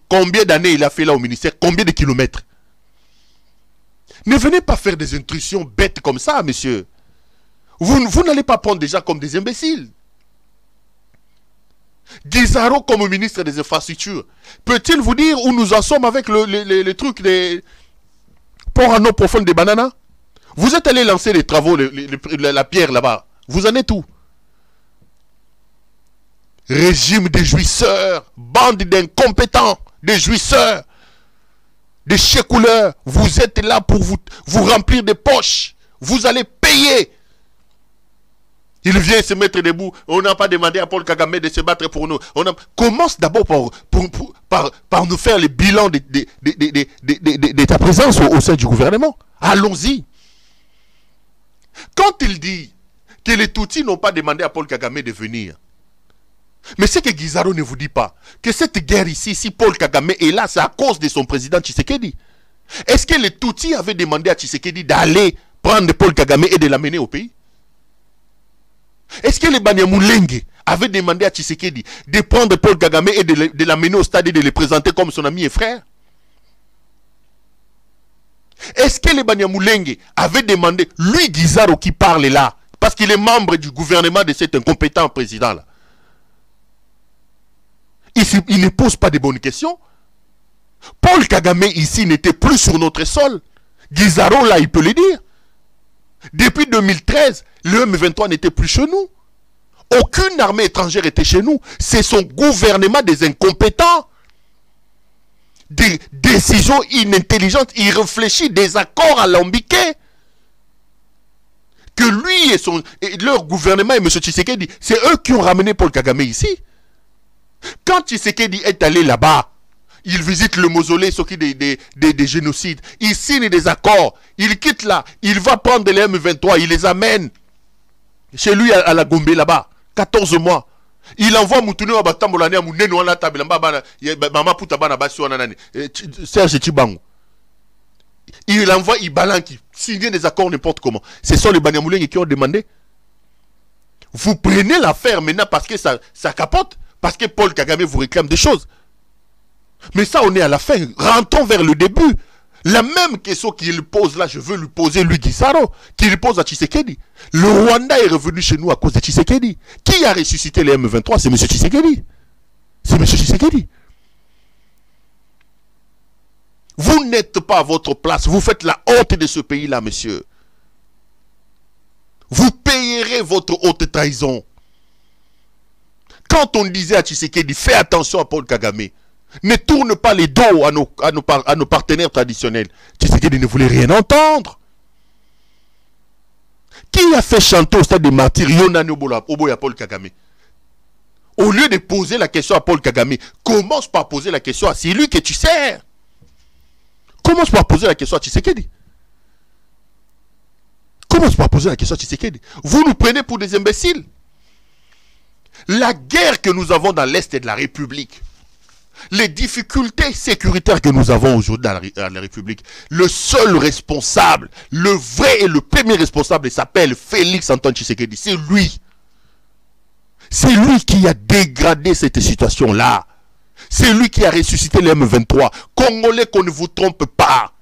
combien d'années il a fait là au ministère? Combien de kilomètres? Ne venez pas faire des intrusions bêtes comme ça, monsieur. Vous n'allez pas prendre déjà comme des imbéciles. Guizaro comme ministre des Infrastructures, peut-il vous dire où nous en sommes avec le truc des ports en eau profonde des bananas? Vous êtes allé lancer les travaux, la pierre là-bas. Vous en êtes où? Régime des jouisseurs, bande d'incompétents, des jouisseurs, des chécouleurs. Vous êtes là pour vous remplir des poches. Vous allez payer. Il vient se mettre debout. On n'a pas demandé à Paul Kagame de se battre pour nous. Commence d'abord par nous faire le bilan de ta présence au sein du gouvernement. Allons-y. Quand il dit que les Tutsis n'ont pas demandé à Paul Kagame de venir, mais ce que Guizaro ne vous dit pas, que cette guerre ici, si Paul Kagame est là, c'est à cause de son président Tshisekedi. Est-ce que les Tutsis avaient demandé à Tshisekedi d'aller prendre Paul Kagame et de l'amener au pays? Est-ce que les Banyamulenge avaient demandé à Tshisekedi de prendre Paul Kagame et de l'amener au stade et de le présenter comme son ami et frère? Est-ce que les Banyamulenge avaient demandé, lui Guizaro qui parle là, parce qu'il est membre du gouvernement de cet incompétent président là, il ne pose pas de bonnes questions. Paul Kagame ici n'était plus sur notre sol. Guizaro là, il peut le dire. Depuis 2013, le M23 n'était plus chez nous. Aucune armée étrangère était chez nous. C'est son gouvernement des incompétents. Des décisions inintelligentes, irréfléchies, des accords alambiqués. Que lui et leur gouvernement et M. Tshisekedi, c'est eux qui ont ramené Paul Kagame ici. Quand Tshisekedi est allé là-bas, il visite le mausolée, s'occupe des génocides, il signe des accords, il quitte là, il va prendre les M23, il les amène chez lui à la Gombe là-bas, 14 mois. Il envoie Moutoune à Batambolane à Mouneno à la table, Mama Poutabana Bassioananani, Serge Chibango. Il envoie Ibalan qui signe des accords n'importe comment. Ce sont les Banyamulenge qui ont demandé. Vous prenez l'affaire maintenant parce que ça capote, parce que Paul Kagame vous réclame des choses. Mais ça, on est à la fin. Rentrons vers le début. La même question qu'il pose là, je veux lui poser, lui Guizaro, qu'il pose à Tshisekedi. Le Rwanda est revenu chez nous à cause de Tshisekedi. Qui a ressuscité les M23? C'est M. Tshisekedi. C'est M. Tshisekedi. Vous n'êtes pas à votre place. Vous faites la honte de ce pays-là, monsieur. Vous payerez votre haute trahison. Quand on disait à Tshisekedi, fais attention à Paul Kagame, ne tourne pas les dos à nos partenaires traditionnels. Tshisekedi ne voulait rien entendre. Qui a fait chanter au stade des martyrs Yonane Oboya Paul Kagame? Au lieu de poser la question à Paul Kagame, commence par poser la question à c'est lui que tu sers. Commence par poser la question à Tshisekedi. Commence par poser la question à Tshisekedi. Vous nous prenez pour des imbéciles. La guerre que nous avons dans l'Est de la République, les difficultés sécuritaires que nous avons aujourd'hui dans la République, le seul responsable, le vrai et le premier responsable, il s'appelle Félix Antoine Tshisekedi. C'est lui. C'est lui qui a dégradé cette situation-là. C'est lui qui a ressuscité les M23. Congolais, qu'on ne vous trompe pas.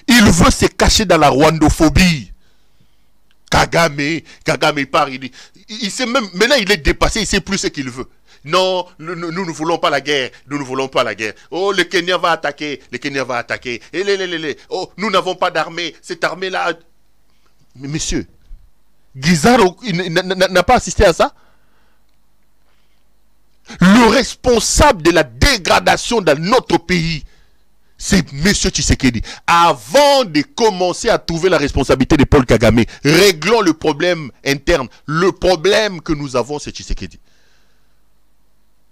Il veut se cacher dans la rwandophobie. Kagame part, il sait même, maintenant il est dépassé, il ne sait plus ce qu'il veut. Non, nous ne voulons pas la guerre. Nous ne voulons pas la guerre. Oh, le Kenya va attaquer. Le Kenya va attaquer. Et oh, nous n'avons pas d'armée. Cette armée-là... Mais monsieur, Guizaro n'a pas assisté à ça? Le responsable de la dégradation dans notre pays, c'est M. Tshisekedi. Avant de commencer à trouver la responsabilité de Paul Kagame, réglons le problème interne. Le problème que nous avons, c'est Tshisekedi.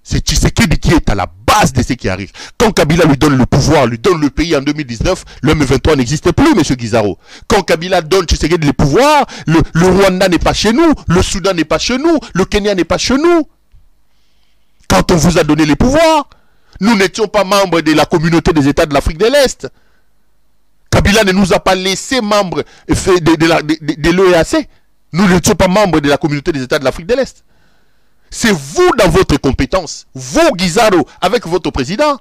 C'est Tshisekedi qui est à la base de ce qui arrive. Quand Kabila lui donne le pouvoir, lui donne le pays en 2019, le M23 n'existe plus, M. Guizaro. Quand Kabila donne Tshisekedi le pouvoir, le Rwanda n'est pas chez nous, le Soudan n'est pas chez nous, le Kenya n'est pas chez nous. Quand on vous a donné les pouvoirs, nous n'étions pas membres de la communauté des États de l'Afrique de l'Est. Kabila ne nous a pas laissé membres de l'EAC. Nous n'étions pas membres de la communauté des États de l'Afrique de l'Est. C'est vous dans votre compétence. Vous, Guizaro, avec votre président.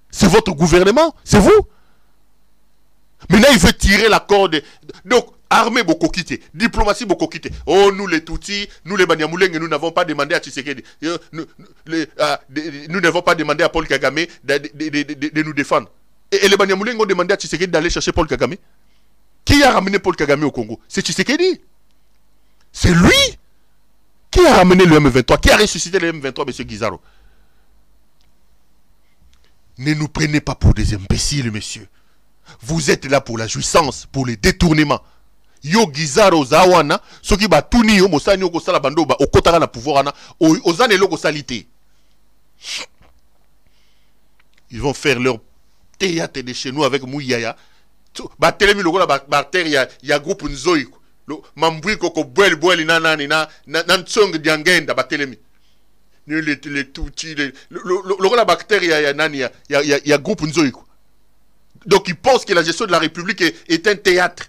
C'est votre gouvernement. C'est vous. Maintenant, il veut tirer la corde. Donc, armée beaucoup quitté, diplomatie beaucoup quitté. Oh, nous les Tutsis, nous les Banyamulenge, nous n'avons pas demandé à Tshisekedi. Nous n'avons pas demandé à Paul Kagame de nous défendre. Et les Banyamulenge ont demandé à Tshisekedi d'aller chercher Paul Kagame. Qui a ramené Paul Kagame au Congo? C'est Tshisekedi. C'est lui qui a ramené le M23, qui a ressuscité le M23, M. Guizaro. Ne nous prenez pas pour des imbéciles, monsieur. Vous êtes là pour la jouissance, pour les détournements. Yo Guizaro Zawana, ce qui va tout nier, Mosani Oko Sala Bando, au Kotara na pouvoir, aux anélogos salité. Ils vont faire leur théâtre de chez nous avec Mouyaya. Ba telemi logo la barter ya groupe Nzoi. Mambri koko boel na tsong diangenda ba telemi. Les Tutsis, logo la bactérie ya groupe Nzoi. Donc ils pensent que la gestion de la République est un théâtre.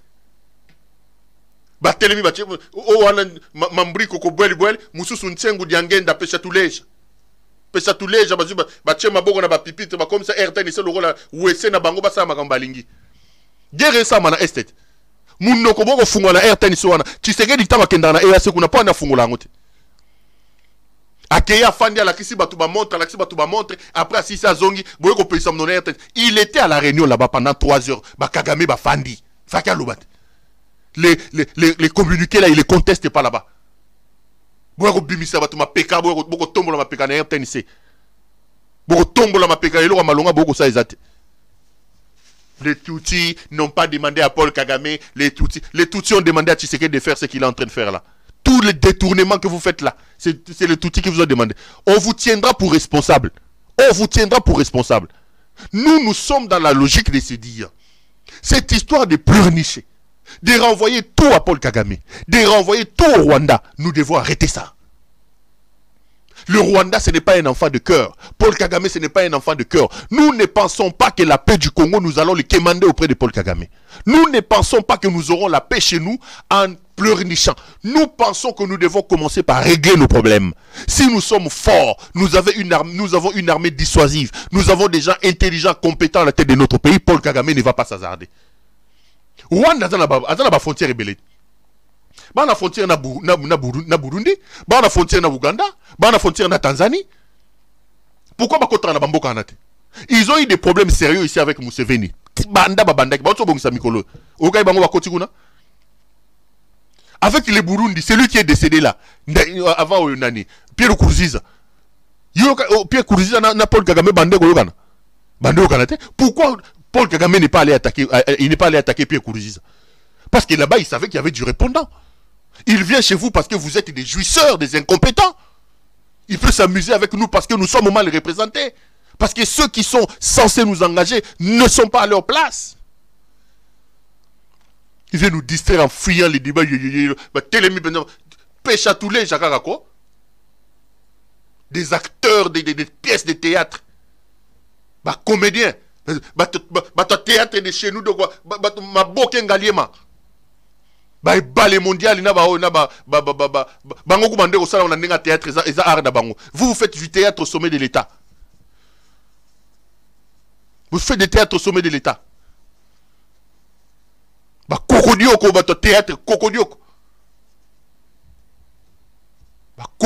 Batelemi bache o wana mambri koko boel mususu ntsengu diangenda pesa tuleja bazu bache maboko na ba pipite ba comme ça RTN c'est logo la wese na bango basa makamba lingi gere sa mana estate munoko boko fungwa na RTN so wana Tshisekedi tama kenda na EAC kuna pa na fungula ngote akeya fandi ala kisi batu ba montre après si ça zongi boye ko pesa mnona RTN. Il était à la réunion là-bas pendant 3 heures ba Kagame ba fandi faka lobat. Les communiqués là, ils les contestent pas là-bas. Boko bimisa batu ma peka boko tombola ma peka na RTNC. Boko tombola ma peka elo malonga boko sa ezate. Les Tutsis n'ont pas demandé à Paul Kagame, les Tutsis ont demandé à Tshisekedi de faire ce qu'il est en train de faire là. Tous les détournements que vous faites là, c'est les Tutsis qui vous ont demandé. On vous tiendra pour responsable. On vous tiendra pour responsable. Nous sommes dans la logique de se dire, cette histoire de pleurnicher, de renvoyer tout à Paul Kagame, de renvoyer tout au Rwanda, nous devons arrêter ça. Le Rwanda, ce n'est pas un enfant de cœur. Paul Kagame, ce n'est pas un enfant de cœur. Nous ne pensons pas que la paix du Congo, nous allons le quémander auprès de Paul Kagame. Nous ne pensons pas que nous aurons la paix chez nous en pleurnichant. Nous pensons que nous devons commencer par régler nos problèmes. Si nous sommes forts, nous avons une armée dissuasive, nous avons des gens intelligents, compétents à la tête de notre pays, Paul Kagame ne va pas s'hasarder. Rwanda a la frontière rebelle. Ba na frontière na Burundi, ba na frontière na Uganda, ba na frontière na Tanzanie. Pourquoi ba kotra na bamboka anate? Ils ont eu des problèmes sérieux ici avec Museveni. Banda babandaki, ba otobongisa mikolo. Okai bango ba koti kuna. Avec les Burundi, c'est lui qui est décédé là avant Nani, Pierre Kourouziza. Pierre Kourouziza na Paul Kagame bande ko yokana. Bande yokana te. Pourquoi Paul Kagame n'est pas allé attaquer Pierre Kourouziza? Parce que là-bas, il savait qu'il y avait du répondant. Il vient chez vous parce que vous êtes des jouisseurs, des incompétents. Il peut s'amuser avec nous parce que nous sommes mal représentés. Parce que ceux qui sont censés nous engager ne sont pas à leur place. Il vient nous distraire en fuyant les débats. Pêche à tous les Jakakako. Des acteurs, des pièces de théâtre. Comédiens. Théâtre de chez nous. Ma bokengaliema. Les mondial vous faites du théâtre au sommet de l'État. Vous faites des théâtres au sommet de l'État. Théâtre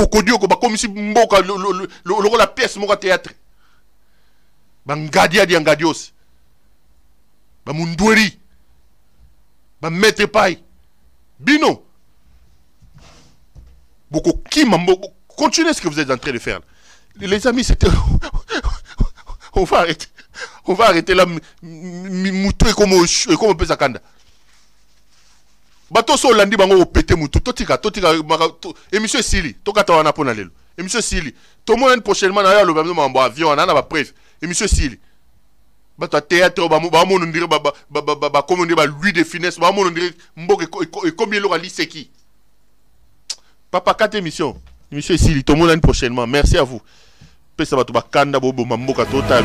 kokodio ko ba comme si mboka le la pièce moka théâtre ba ngadia dia ngadios ba mundweri ba mette pai bino beaucoup qui continuez ce que vous êtes en train de faire les amis. C'était on va arrêter là moutou comme on peut sakanda bato so landi bango pété moutou totika émission Sili tokata wana pona lelo émission Sili to mo prochainement na lo bamzo mambo avion na ba bref émission Sili bato théâtre ba mo ndire ba comme on dit ba lui de finesse ba mo ndire mboke combien lo ali seki papa 4 émissions émission Sili to mo prochainement. Merci à vous. Pesa bato bakanda bobo mamboka total.